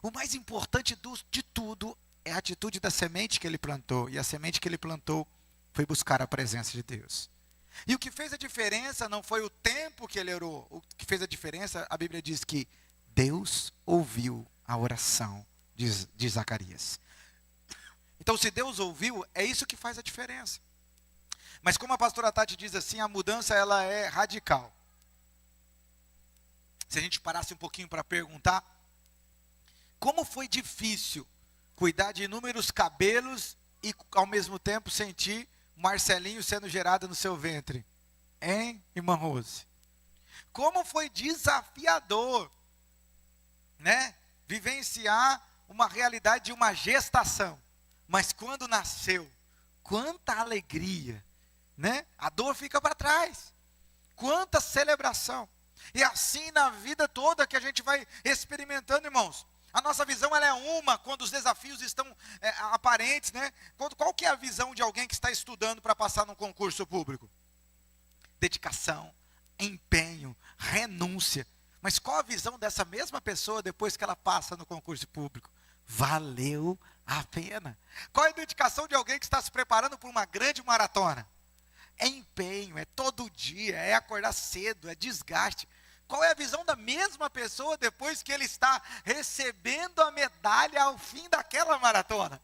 S2: O mais importante de tudo é a atitude da semente que ele plantou. E a semente que ele plantou foi buscar a presença de Deus. E o que fez a diferença não foi o tempo que ele orou. O que fez a diferença, a Bíblia diz que Deus ouviu a oração de Zacarias. Então, se Deus ouviu, é isso que faz a diferença. Mas como a pastora Tati diz assim, a mudança ela é radical. Se a gente parasse um pouquinho para perguntar, como foi difícil cuidar de inúmeros cabelos e ao mesmo tempo sentir Marcelinho sendo gerado no seu ventre? Hein, irmã Rose? Como foi desafiador, vivenciar uma realidade de uma gestação. Mas quando nasceu, quanta alegria. né? A dor fica para trás. Quanta celebração. E assim na vida toda que a gente vai experimentando, irmãos. A nossa visão ela é uma quando os desafios estão aparentes, né? Qual que é a visão de alguém que está estudando para passar num concurso público? Dedicação, empenho, renúncia. Mas qual a visão dessa mesma pessoa depois que ela passa no concurso público? Valeu a pena. Qual é a dedicação de alguém que está se preparando para uma grande maratona? É empenho, é todo dia, é acordar cedo, é desgaste. Qual é a visão da mesma pessoa depois que ele está recebendo a medalha ao fim daquela maratona?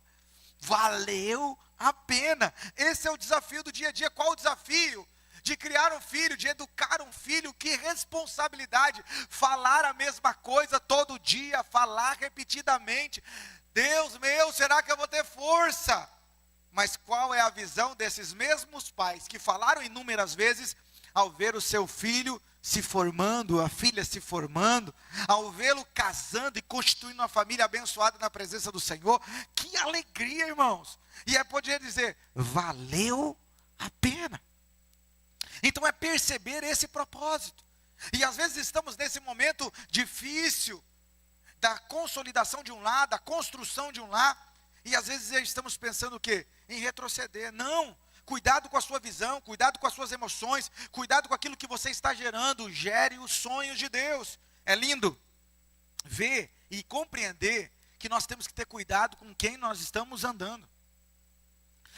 S2: Valeu a pena. Esse é o desafio do dia a dia. Qual o desafio? De criar um filho, de educar um filho. Que responsabilidade. Falar a mesma coisa todo dia, falar repetidamente. Deus meu, será que eu vou ter força? Mas qual é a visão desses mesmos pais que falaram inúmeras vezes ao ver o seu filho se formando, a filha se formando, ao vê-lo casando e constituindo uma família abençoada na presença do Senhor? Que alegria, irmãos! E é poder dizer, valeu a pena. Então é perceber esse propósito. E às vezes estamos nesse momento difícil, da consolidação de um lar, da construção de um lar, e às vezes estamos pensando o quê? Em retroceder. Não! Cuidado com a sua visão, cuidado com as suas emoções, cuidado com aquilo que você está gerando. Gere os sonhos de Deus. É lindo ver e compreender que nós temos que ter cuidado com quem nós estamos andando.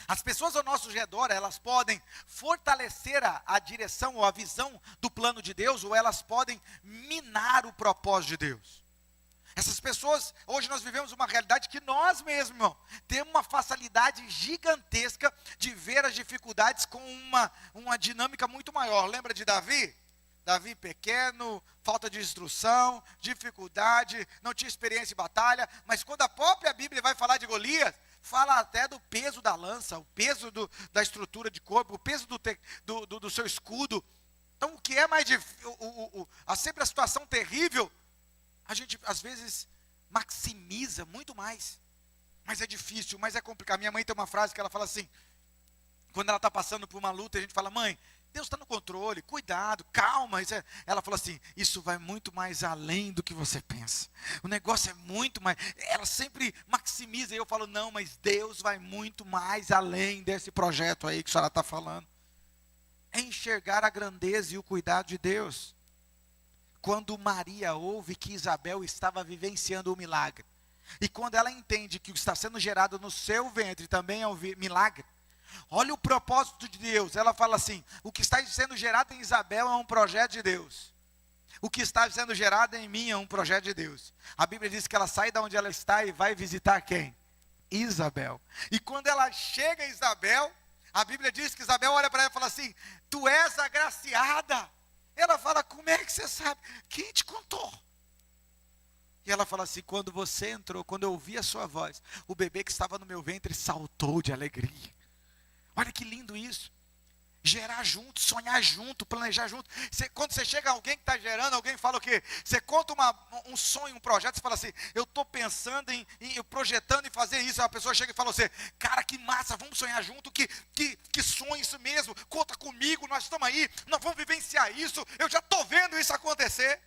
S2: As pessoas ao nosso redor, elas podem fortalecer a direção ou a visão do plano de Deus, ou elas podem minar o propósito de Deus. Essas pessoas, hoje nós vivemos uma realidade que nós mesmos, irmão, temos uma facilidade gigantesca de ver as dificuldades com uma dinâmica muito maior. Lembra de Davi? Davi pequeno, falta de instrução, dificuldade, não tinha experiência em batalha, mas quando a própria Bíblia vai falar de Golias, fala até do peso da lança, o peso da estrutura de corpo, o peso do seu escudo. Então o que é mais difícil, sempre a situação terrível, a gente às vezes maximiza muito mais, mas é difícil, mas é complicado. Minha mãe tem uma frase que ela fala assim, quando ela está passando por uma luta, a gente fala, mãe, Deus está no controle, cuidado, calma. Ela fala assim, isso vai muito mais além do que você pensa, o negócio é muito mais, ela sempre maximiza, e eu falo, não, mas Deus vai muito mais além desse projeto aí que a senhora está falando. É enxergar a grandeza e o cuidado de Deus. Quando Maria ouve que Isabel estava vivenciando o milagre, e quando ela entende que o que está sendo gerado no seu ventre também é um milagre, olha o propósito de Deus. Ela fala assim, o que está sendo gerado em Isabel é um projeto de Deus, o que está sendo gerado em mim é um projeto de Deus. A Bíblia diz que ela sai de onde ela está e vai visitar quem? Isabel. E quando ela chega em Isabel, a Bíblia diz que Isabel olha para ela e fala assim, tu és agraciada. Ela fala, como é que você sabe? Quem te contou? E ela fala assim, quando você entrou, quando eu ouvi a sua voz, o bebê que estava no meu ventre saltou de alegria. Olha que lindo isso. Gerar junto, sonhar junto, planejar junto. Quando você chega a alguém que está gerando, alguém fala o quê? Você conta um sonho, um projeto, você fala assim, eu estou pensando projetando em fazer isso. Aí a pessoa chega e fala assim, cara, que massa, vamos sonhar junto, que sonho isso mesmo, conta comigo, nós estamos aí, nós vamos vivenciar isso, eu já estou vendo isso acontecer.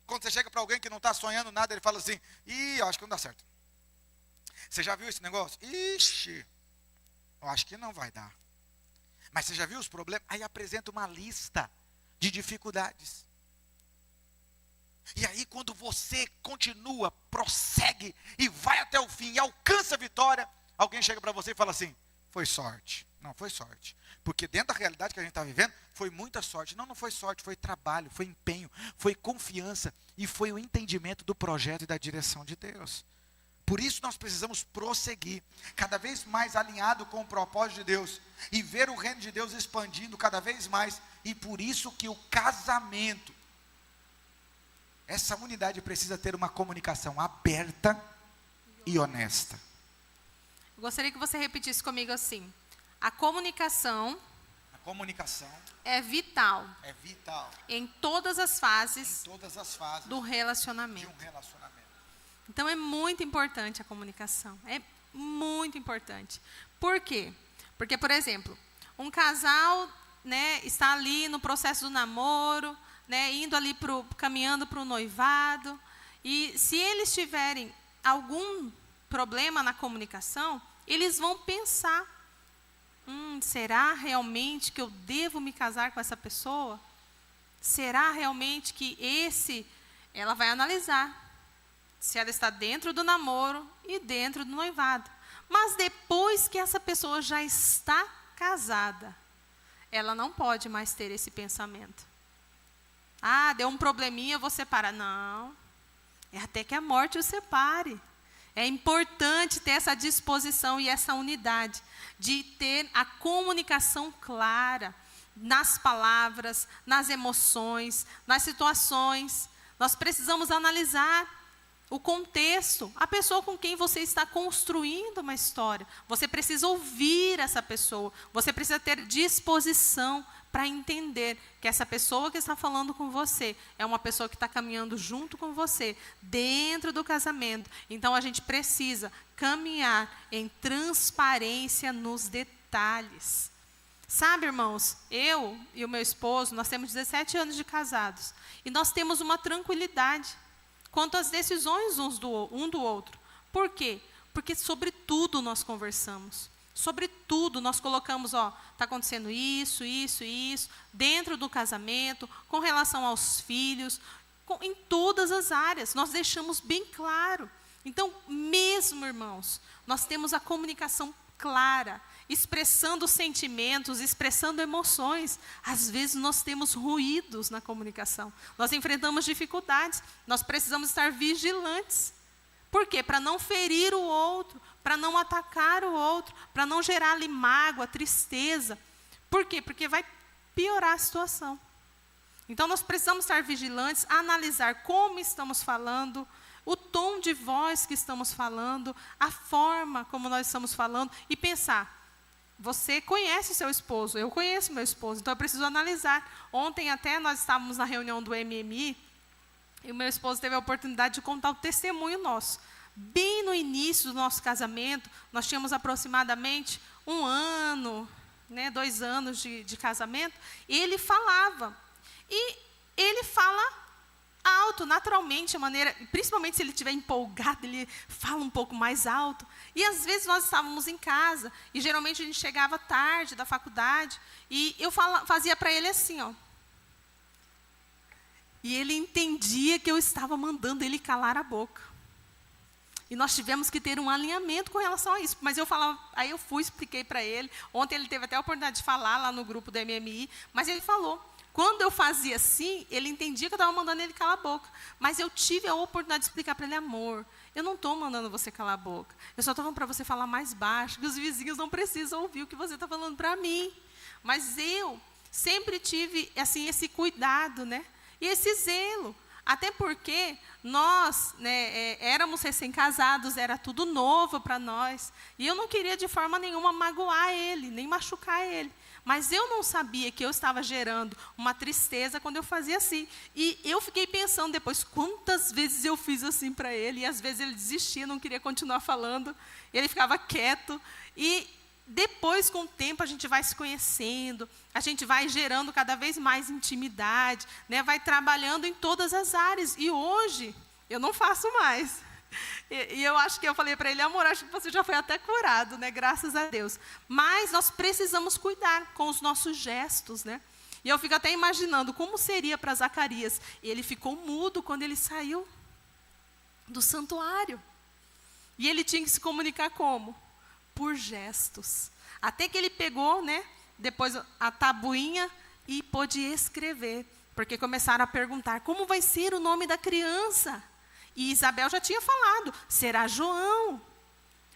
S2: Quando você chega para alguém que não está sonhando nada, ele fala assim, eu acho que não dá certo. Você já viu esse negócio? Ixi, eu acho que não vai dar. Mas você já viu os problemas? Aí apresenta uma lista de dificuldades. E aí quando você continua, prossegue e vai até o fim e alcança a vitória, alguém chega para você e fala assim, foi sorte. Não foi sorte. Porque dentro da realidade que a gente está vivendo, foi muita sorte. Não foi sorte, foi trabalho, foi empenho, foi confiança e foi o entendimento do projeto e da direção de Deus. Por isso nós precisamos prosseguir, cada vez mais alinhado com o propósito de Deus, e ver o reino de Deus expandindo cada vez mais, e por isso que o casamento, essa unidade precisa ter uma comunicação aberta e honesta.
S1: Eu gostaria que você repetisse comigo assim, a comunicação é vital em todas as fases do relacionamento. Então é muito importante a comunicação, é muito importante. Por quê? Porque, por exemplo, Um casal, né, está ali no processo do namoro, né, indo ali caminhando para o noivado. E se eles tiverem algum problema na comunicação, eles vão pensar, será realmente que eu devo me casar com essa pessoa? Será realmente que ela vai analisar se ela está dentro do namoro e dentro do noivado. Mas depois que essa pessoa já está casada, ela não pode mais ter esse pensamento. Deu um probleminha, eu vou separar. Não, é até que a morte o separe. É importante ter essa disposição e essa unidade de ter a comunicação clara nas palavras, nas emoções, nas situações. Nós precisamos analisar o contexto, a pessoa com quem você está construindo uma história. Você precisa ouvir essa pessoa, você precisa ter disposição para entender que essa pessoa que está falando com você é uma pessoa que está caminhando junto com você, dentro do casamento. Então, a gente precisa caminhar em transparência nos detalhes. Sabe, irmãos, eu e o meu esposo, nós temos 17 anos de casados. E nós temos uma tranquilidade quanto às decisões um do outro. Por quê? Porque sobre tudo nós conversamos. Sobre tudo nós colocamos, está acontecendo isso, dentro do casamento, com relação aos filhos, em todas as áreas. Nós deixamos bem claro. Então, mesmo, irmãos, nós temos a comunicação clara, expressando sentimentos, expressando emoções. Às vezes nós temos ruídos na comunicação. Nós enfrentamos dificuldades. Nós precisamos estar vigilantes. Por quê? Para não ferir o outro, para não atacar o outro, para não gerar ali mágoa, tristeza. Por quê? Porque vai piorar a situação. Então nós precisamos estar vigilantes, analisar como estamos falando, o tom de voz que estamos falando, a forma como nós estamos falando e pensar. Você conhece o seu esposo, eu conheço meu esposo, então eu preciso analisar. Ontem até nós estávamos na reunião do MMI e o meu esposo teve a oportunidade de contar o testemunho nosso. Bem no início do nosso casamento, nós tínhamos aproximadamente 1 ano, 2 anos de casamento, e ele falava. E ele fala alto, naturalmente, principalmente se ele estiver empolgado, ele fala um pouco mais alto. E às vezes nós estávamos em casa, e geralmente a gente chegava tarde da faculdade, e eu fazia para ele assim, E ele entendia que eu estava mandando ele calar a boca. E nós tivemos que ter um alinhamento com relação a isso. Mas eu falava, aí eu expliquei para ele. Ontem ele teve até a oportunidade de falar lá no grupo do MMI, mas ele falou. Quando eu fazia assim, ele entendia que eu estava mandando ele calar a boca. Mas eu tive a oportunidade de explicar para ele, amor, eu não estou mandando você calar a boca. Eu só estou falando para você falar mais baixo, que os vizinhos não precisam ouvir o que você está falando para mim. Mas eu sempre tive assim, esse cuidado, e esse zelo. Até porque nós éramos recém-casados, era tudo novo para nós. E eu não queria de forma nenhuma magoar ele, nem machucar ele. Mas eu não sabia que eu estava gerando uma tristeza quando eu fazia assim. E eu fiquei pensando depois, quantas vezes eu fiz assim para ele. E às vezes ele desistia, não queria continuar falando. Ele ficava quieto. E depois, com o tempo, a gente vai se conhecendo. A gente vai gerando cada vez mais intimidade. Vai trabalhando em todas as áreas. E hoje, eu não faço mais. E eu acho que eu falei para ele, amor, acho que você já foi até curado, graças a Deus. Mas nós precisamos cuidar com os nossos gestos, E eu fico até imaginando como seria para Zacarias. Ele ficou mudo quando ele saiu do santuário. E ele tinha que se comunicar como? Por gestos. Até que ele pegou, depois a tabuinha e pôde escrever. Porque começaram a perguntar, como vai ser o nome da criança? E Isabel já tinha falado, será João.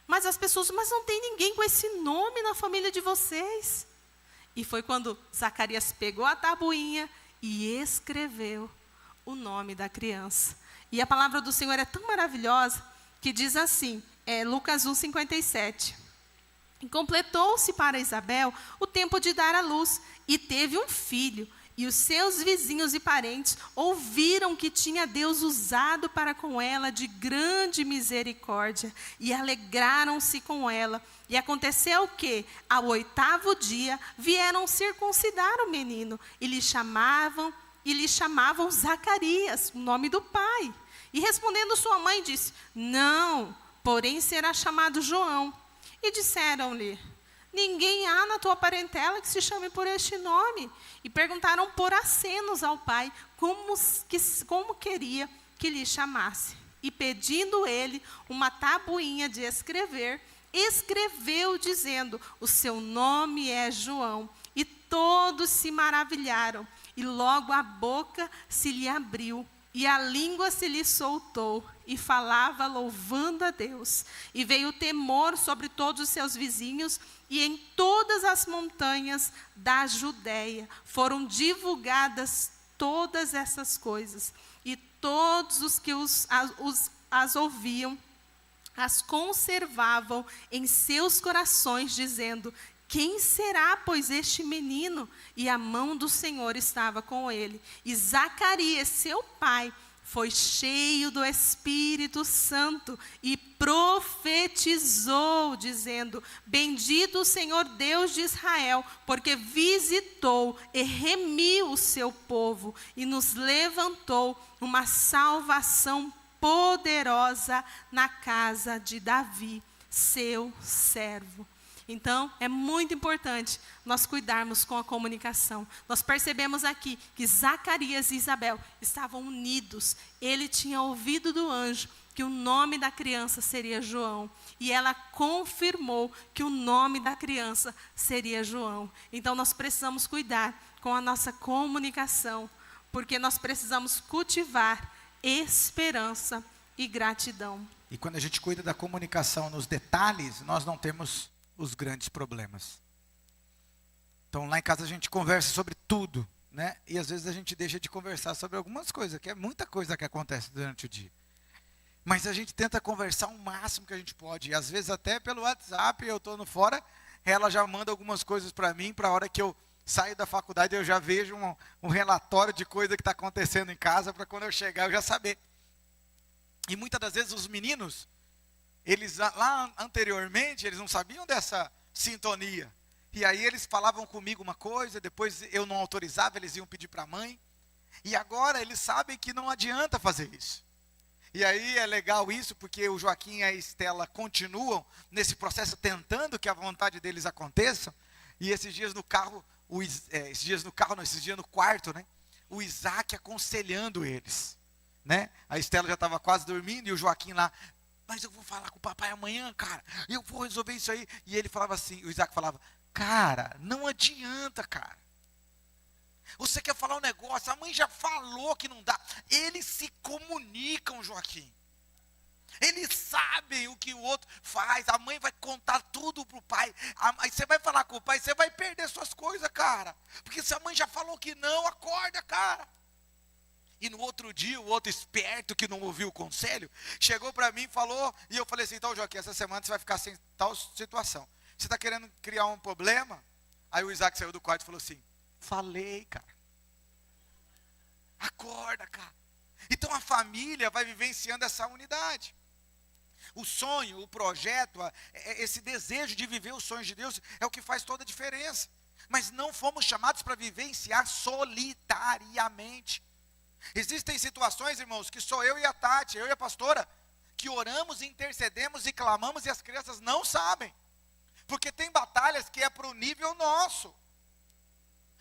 S1: Mas as pessoas, mas não tem ninguém com esse nome na família de vocês. E foi quando Zacarias pegou a tabuinha e escreveu o nome da criança. E a palavra do Senhor é tão maravilhosa que diz assim, Lucas 1:57. E completou-se para Isabel o tempo de dar à luz, e teve um filho. E os seus vizinhos e parentes ouviram que tinha Deus usado para com ela de grande misericórdia e alegraram-se com ela. E aconteceu que, ao 8º dia, vieram circuncidar o menino e lhe chamavam Zacarias, o nome do pai. E respondendo sua mãe disse: não, porém será chamado João. E disseram-lhe: ninguém há na tua parentela que se chame por este nome. E perguntaram por acenos ao pai como queria que lhe chamasse. E pedindo ele uma tabuinha de escrever, escreveu dizendo: o seu nome é João. E todos se maravilharam. E logo a boca se lhe abriu e a língua se lhe soltou, e falava louvando a Deus. E veio temor sobre todos os seus vizinhos, e em todas as montanhas da Judéia foram divulgadas todas essas coisas. E todos os que as ouviam, as conservavam em seus corações, dizendo: quem será, pois, este menino? E a mão do Senhor estava com ele. E Zacarias, seu pai, foi cheio do Espírito Santo e profetizou, dizendo: bendito o Senhor Deus de Israel, porque visitou e remiu o seu povo e nos levantou uma salvação poderosa na casa de Davi, seu servo. Então, é muito importante nós cuidarmos com a comunicação. Nós percebemos aqui que Zacarias e Isabel estavam unidos. Ele tinha ouvido do anjo que o nome da criança seria João. E ela confirmou que o nome da criança seria João. Então, nós precisamos cuidar com a nossa comunicação, porque nós precisamos cultivar esperança e gratidão.
S2: E quando a gente cuida da comunicação nos detalhes, nós não temos os grandes problemas. Então lá em casa a gente conversa sobre tudo, né? E às vezes a gente deixa de conversar sobre algumas coisas, que é muita coisa que acontece durante o dia. Mas a gente tenta conversar o máximo que a gente pode. E às vezes até pelo WhatsApp, eu estou no fora, ela já manda algumas coisas para mim, para a hora que eu saio da faculdade eu já vejo um relatório de coisa que está acontecendo em casa, para quando eu chegar eu já saber. E muitas das vezes os meninos, eles lá anteriormente, eles não sabiam dessa sintonia. E aí eles falavam comigo uma coisa, depois eu não autorizava, eles iam pedir para a mãe. E agora eles sabem que não adianta fazer isso. E aí é legal isso, porque o Joaquim e a Estela continuam nesse processo, tentando que a vontade deles aconteça. E esses dias no quarto, né? O Isaac aconselhando eles, né? A Estela já estava quase dormindo e o Joaquim lá: mas eu vou falar com o papai amanhã, cara, eu vou resolver isso aí. E ele falava assim, o Isaac falava: cara, não adianta, cara. Você quer falar um negócio, a mãe já falou que não dá. Eles se comunicam, Joaquim. Eles sabem o que o outro faz. A mãe vai contar tudo para o pai. Aí você vai falar com o pai, você vai perder suas coisas, cara. Porque se a mãe já falou que não, acorda, cara. E no outro dia, o outro esperto que não ouviu o conselho, chegou para mim e falou, e eu falei assim: então, Joaquim, essa semana você vai ficar sem tal situação. Você está querendo criar um problema? Aí o Isaac saiu do quarto e falou assim: falei, cara. Acorda, cara. Então a família vai vivenciando essa unidade. O sonho, o projeto, esse desejo de viver os sonhos de Deus é o que faz toda a diferença. Mas não fomos chamados para vivenciar solitariamente. Existem situações, irmãos, que sou eu e a Tati, eu e a pastora, que oramos, intercedemos e clamamos e as crianças não sabem. Porque tem batalhas que é para o nível nosso.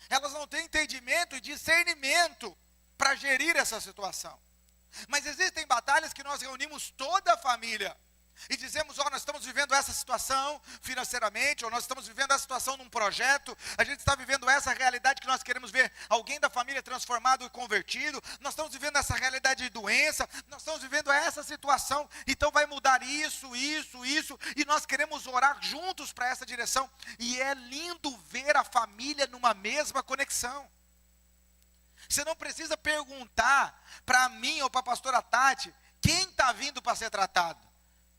S2: Elas não têm entendimento e discernimento para gerir essa situação. Mas existem batalhas que nós reunimos toda a família e dizemos: nós estamos vivendo essa situação financeiramente, ou nós estamos vivendo essa situação num projeto, a gente está vivendo essa realidade que nós queremos ver alguém da família transformado e convertido, nós estamos vivendo essa realidade de doença, nós estamos vivendo essa situação, então vai mudar isso, e nós queremos orar juntos para essa direção, e é lindo ver a família numa mesma conexão. Você não precisa perguntar para mim ou para a pastora Tati quem está vindo para ser tratado.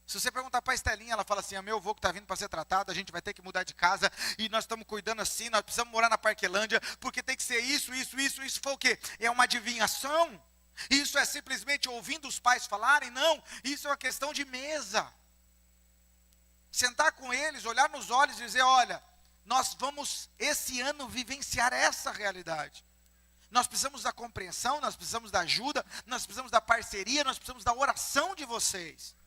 S2: Se você perguntar para a Estelinha, ela fala assim, meu avô que está vindo para ser tratado, a gente vai ter que mudar de casa, e nós estamos cuidando assim, nós precisamos morar na Parquelândia, porque tem que ser isso foi o quê? É uma adivinhação? Isso é simplesmente ouvindo os pais falarem? Não, isso é uma questão de mesa. Sentar com eles, olhar nos olhos e dizer, olha, nós vamos esse ano vivenciar essa realidade. Nós precisamos da compreensão, nós precisamos da ajuda, nós precisamos da parceria, nós precisamos da oração de vocês.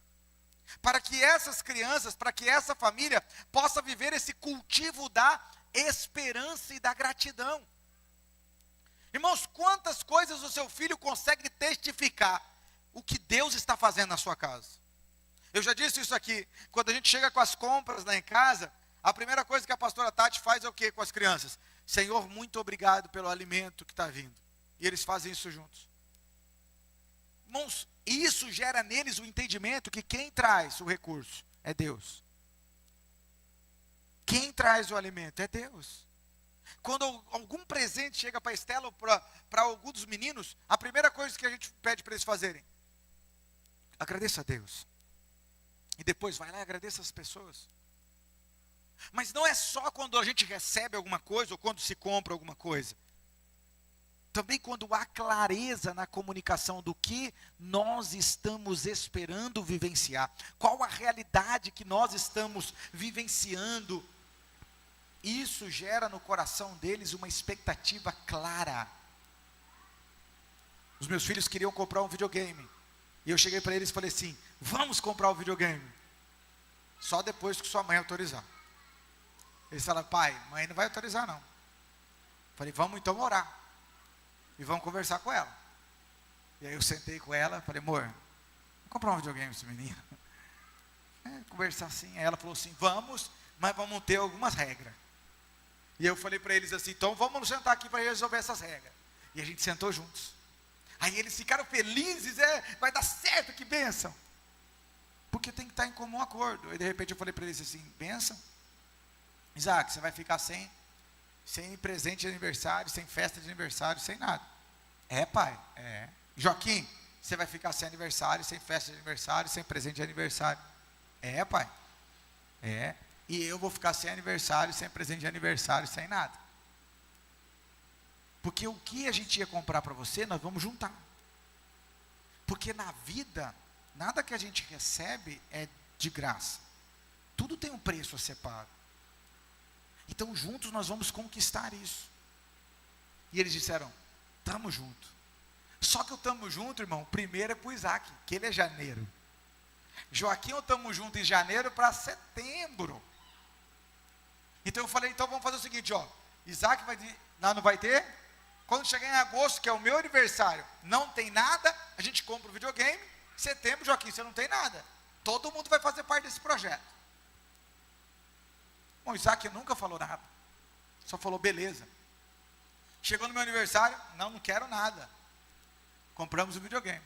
S2: Para que essas crianças, para que essa família possa viver esse cultivo da esperança e da gratidão. Irmãos, quantas coisas o seu filho consegue testificar o que Deus está fazendo na sua casa? Eu já disse isso aqui, quando a gente chega com as compras lá em casa, a primeira coisa que a pastora Tati faz é o quê com as crianças? Senhor, muito obrigado pelo alimento que está vindo. E eles fazem isso juntos. Irmãos, isso gera neles o entendimento que quem traz o recurso é Deus. Quem traz o alimento é Deus. Quando algum presente chega para a Estela ou para algum dos meninos, a primeira coisa que a gente pede para eles fazerem, agradeça a Deus. E depois vai lá e agradeça as pessoas. Mas não é só quando a gente recebe alguma coisa ou quando se compra alguma coisa. Também quando há clareza na comunicação do que nós estamos esperando vivenciar. Qual a realidade que nós estamos vivenciando. Isso gera no coração deles uma expectativa clara. Os meus filhos queriam comprar um videogame. E eu cheguei para eles e falei assim, vamos comprar o videogame. Só depois que sua mãe autorizar. Eles falaram, pai, mãe não vai autorizar não. Falei, vamos então orar. E vamos conversar com ela. E aí eu sentei com ela, falei, amor, vamos comprar um videogame para esse menino. Conversar assim. Aí ela falou assim, vamos, mas vamos ter algumas regras. E eu falei para eles assim, então vamos sentar aqui para resolver essas regras. E a gente sentou juntos. Aí eles ficaram felizes, vai dar certo, que bênção. Porque tem que estar em comum acordo. Aí de repente eu falei para eles assim, bênção. Isaac, você vai ficar sem presente de aniversário, sem festa de aniversário, sem nada. É, pai? É. Joaquim, você vai ficar sem aniversário, sem festa de aniversário, sem presente de aniversário. É, pai? É. E eu vou ficar sem aniversário, sem presente de aniversário, sem nada. Porque o que a gente ia comprar para você, nós vamos juntar. Porque na vida, nada que a gente recebe é de graça. Tudo tem um preço a ser pago. Então juntos nós vamos conquistar isso. E eles disseram, estamos juntos. Só que o estamos juntos, irmão, primeiro é para o Isaac, que ele é janeiro. Joaquim, eu estamos juntos em janeiro para setembro. Então eu falei, então vamos fazer o seguinte, Isaac não vai ter. Quando chegar em agosto, que é o meu aniversário, não tem nada, a gente compra o videogame. Setembro, Joaquim, você não tem nada. Todo mundo vai fazer parte desse projeto. Bom, Isaac nunca falou nada. Só falou, beleza. Chegou no meu aniversário, não quero nada. Compramos o videogame.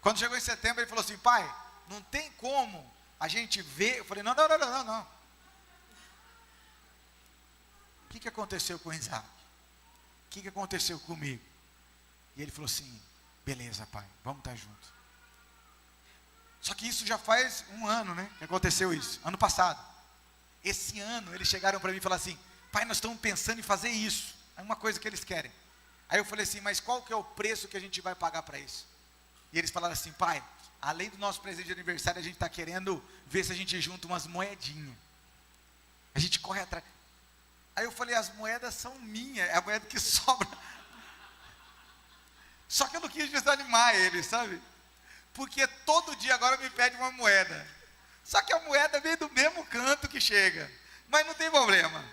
S2: Quando chegou em setembro, ele falou assim, pai, não tem como a gente ver. Eu falei, não. O que aconteceu com o Isaac? O que aconteceu comigo? E ele falou assim, beleza, pai, vamos estar juntos. Só que isso já faz um ano, né, que aconteceu isso, ano passado. Esse ano, eles chegaram para mim e falaram assim, pai, nós estamos pensando em fazer isso. É uma coisa que eles querem. Aí eu falei assim, mas qual que é o preço que a gente vai pagar para isso? E eles falaram assim, pai, além do nosso presente de aniversário, a gente está querendo ver se a gente junta umas moedinhas. A gente corre atrás. Aí eu falei, as moedas são minhas, é a moeda que sobra. Só que eu não quis desanimar eles, sabe? Porque todo dia agora me pede uma moeda. Só que a moeda vem do mesmo canto que chega. Mas não tem problema.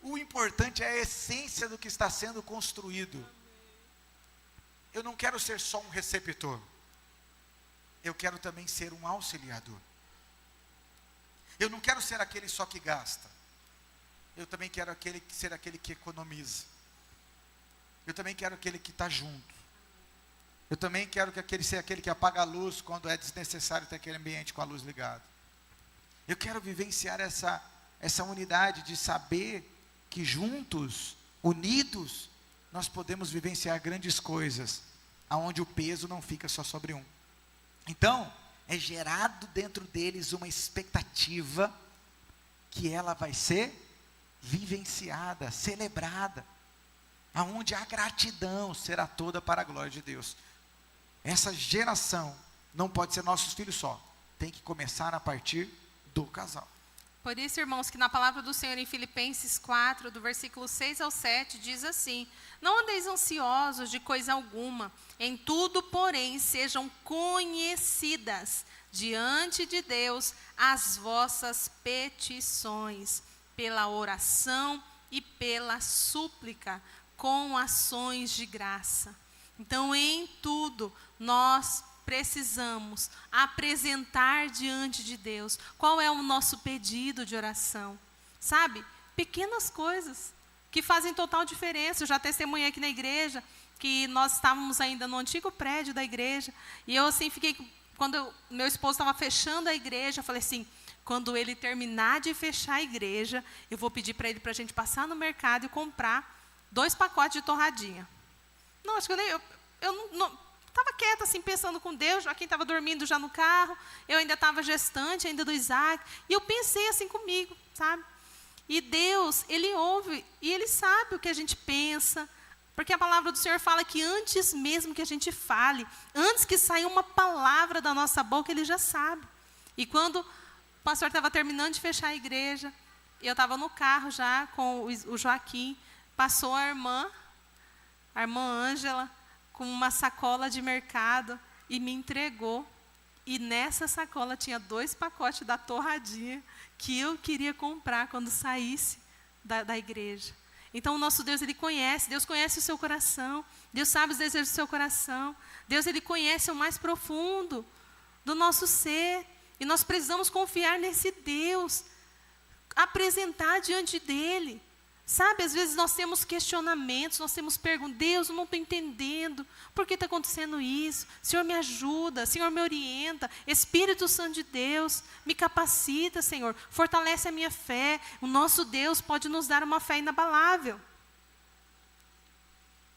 S2: O importante é a essência do que está sendo construído. Eu não quero ser só um receptor. Eu quero também ser um auxiliador. Eu não quero ser aquele só que gasta. Eu também quero ser aquele que economiza. Eu também quero aquele que está junto. Eu também quero ser aquele que apaga a luz quando é desnecessário ter aquele ambiente com a luz ligada. Eu quero vivenciar essa unidade de saber que juntos, unidos, nós podemos vivenciar grandes coisas, aonde o peso não fica só sobre um. Então, é gerado dentro deles uma expectativa que ela vai ser vivenciada, celebrada, aonde a gratidão será toda para a glória de Deus. Essa geração não pode ser nossos filhos só, tem que começar a partir do casal.
S1: Por isso, irmãos, que na palavra do Senhor em Filipenses 4, do versículo 6 ao 7, diz assim: não andeis ansiosos de coisa alguma, em tudo, porém, sejam conhecidas diante de Deus as vossas petições, pela oração e pela súplica, com ações de graça. Então, em tudo, nós precisamos apresentar diante de Deus qual é o nosso pedido de oração. Sabe? Pequenas coisas que fazem total diferença. Eu já testemunhei aqui na igreja que nós estávamos ainda no antigo prédio da igreja e eu assim fiquei, quando meu esposo estava fechando a igreja, eu falei assim: quando ele terminar de fechar a igreja, eu vou pedir para ele, para a gente passar no mercado e comprar 2 pacotes de torradinha. Não, acho que eu não estava quieta assim, pensando com Deus. Joaquim estava dormindo já no carro, eu ainda estava gestante ainda do Isaac, e eu pensei assim comigo, sabe? E Deus, Ele ouve, e Ele sabe o que a gente pensa, porque a palavra do Senhor fala que antes mesmo que a gente fale, antes que saia uma palavra da nossa boca, Ele já sabe. E quando o pastor estava terminando de fechar a igreja, eu estava no carro já com o Joaquim, passou a irmã Ângela, com uma sacola de mercado e me entregou. E nessa sacola tinha 2 pacotes da torradinha que eu queria comprar quando saísse da igreja. Então o nosso Deus, Ele conhece, Deus conhece o seu coração, Deus sabe os desejos do seu coração, Deus, Ele conhece o mais profundo do nosso ser, e nós precisamos confiar nesse Deus, apresentar diante dEle. Sabe, às vezes nós temos questionamentos, nós temos perguntas: Deus, eu não estou entendendo, por que está acontecendo isso? Senhor, me ajuda, Senhor, me orienta, Espírito Santo de Deus, me capacita, Senhor, fortalece a minha fé. O nosso Deus pode nos dar uma fé inabalável.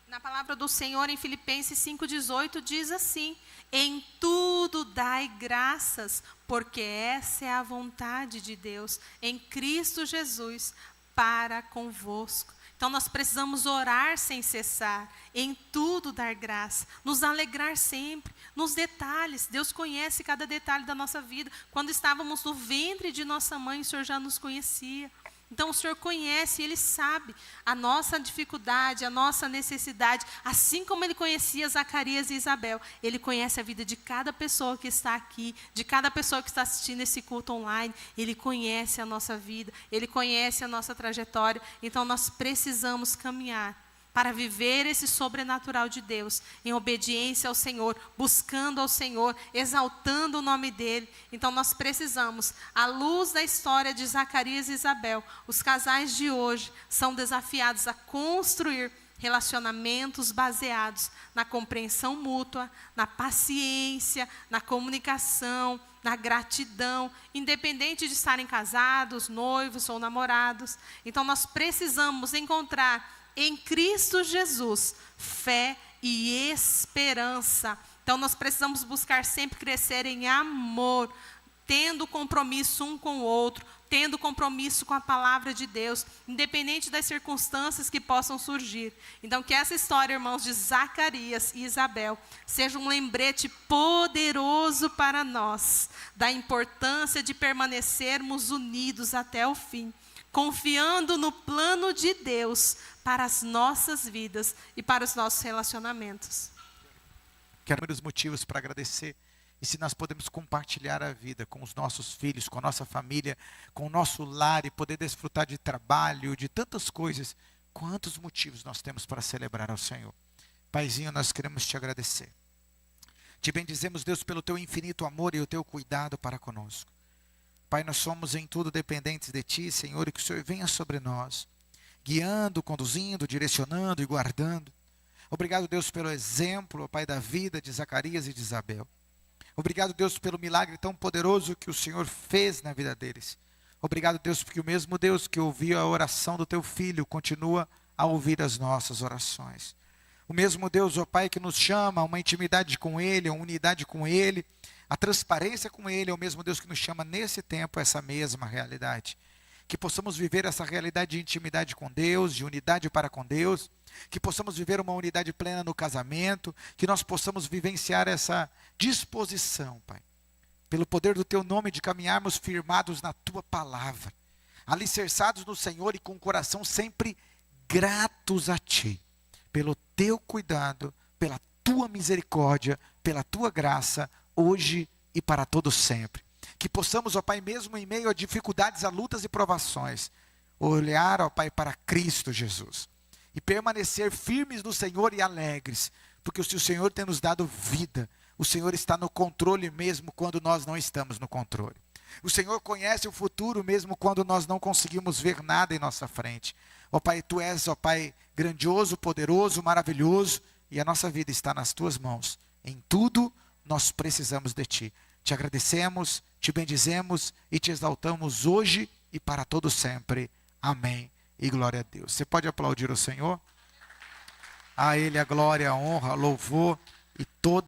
S1: Na palavra do Senhor, em Filipenses 5,18, diz assim: em tudo dai graças, porque essa é a vontade de Deus, em Cristo Jesus, para convosco. Então nós precisamos orar sem cessar, em tudo dar graça, nos alegrar sempre, nos detalhes. Deus conhece cada detalhe da nossa vida. Quando estávamos no ventre de nossa mãe, o Senhor já nos conhecia. Então o Senhor conhece, Ele sabe a nossa dificuldade, a nossa necessidade. Assim como Ele conhecia Zacarias e Isabel, Ele conhece a vida de cada pessoa que está aqui, de cada pessoa que está assistindo esse culto online. Ele conhece a nossa vida, Ele conhece a nossa trajetória. Então nós precisamos caminhar para viver esse sobrenatural de Deus, em obediência ao Senhor, buscando ao Senhor, exaltando o nome dEle. Então nós precisamos, à luz da história de Zacarias e Isabel, os casais de hoje são desafiados a construir relacionamentos baseados na compreensão mútua, na paciência, na comunicação, na gratidão, independente de estarem casados, noivos ou namorados. Então nós precisamos encontrar em Cristo Jesus fé e esperança. Então nós precisamos buscar sempre crescer em amor, tendo compromisso um com o outro, tendo compromisso com a palavra de Deus, independente das circunstâncias que possam surgir. Então que essa história, irmãos, de Zacarias e Isabel seja um lembrete poderoso para nós, da importância de permanecermos unidos até o fim, confiando no plano de Deus para as nossas vidas e para os nossos relacionamentos.
S2: Quero muitos motivos para agradecer. E se nós podemos compartilhar a vida com os nossos filhos, com a nossa família, com o nosso lar e poder desfrutar de trabalho, de tantas coisas, quantos motivos nós temos para celebrar ao Senhor. Paizinho, nós queremos te agradecer. Te bendizemos, Deus, pelo teu infinito amor e o teu cuidado para conosco. Pai, nós somos em tudo dependentes de ti, Senhor, e que o Senhor venha sobre nós, guiando, conduzindo, direcionando e guardando. Obrigado, Deus, pelo exemplo, Pai, da vida de Zacarias e de Isabel. Obrigado, Deus, pelo milagre tão poderoso que o Senhor fez na vida deles. Obrigado, Deus, porque o mesmo Deus que ouviu a oração do teu filho continua a ouvir as nossas orações. O mesmo Deus, ó Pai, que nos chama a uma intimidade com Ele, a uma unidade com Ele, a transparência com Ele é o mesmo Deus que nos chama nesse tempo a essa mesma realidade. Que possamos viver essa realidade de intimidade com Deus, de unidade para com Deus, que possamos viver uma unidade plena no casamento, que nós possamos vivenciar essa disposição, Pai, pelo poder do Teu nome, de caminharmos firmados na Tua palavra, alicerçados no Senhor e com o coração sempre gratos a Ti, pelo Teu cuidado, pela Tua misericórdia, pela Tua graça, hoje e para todo sempre. Que possamos, ó Pai, mesmo em meio a dificuldades, a lutas e provações, olhar, ó Pai, para Cristo Jesus e permanecer firmes no Senhor e alegres, porque se o Senhor tem nos dado vida, o Senhor está no controle mesmo quando nós não estamos no controle. O Senhor conhece o futuro mesmo quando nós não conseguimos ver nada em nossa frente. Ó Pai, Tu és, ó Pai, grandioso, poderoso, maravilhoso, e a nossa vida está nas Tuas mãos. Em tudo nós precisamos de Ti. Te agradecemos, Te bendizemos e Te exaltamos hoje e para todo sempre. Amém e glória a Deus. Você pode aplaudir o Senhor? A Ele a glória, a honra, louvor e toda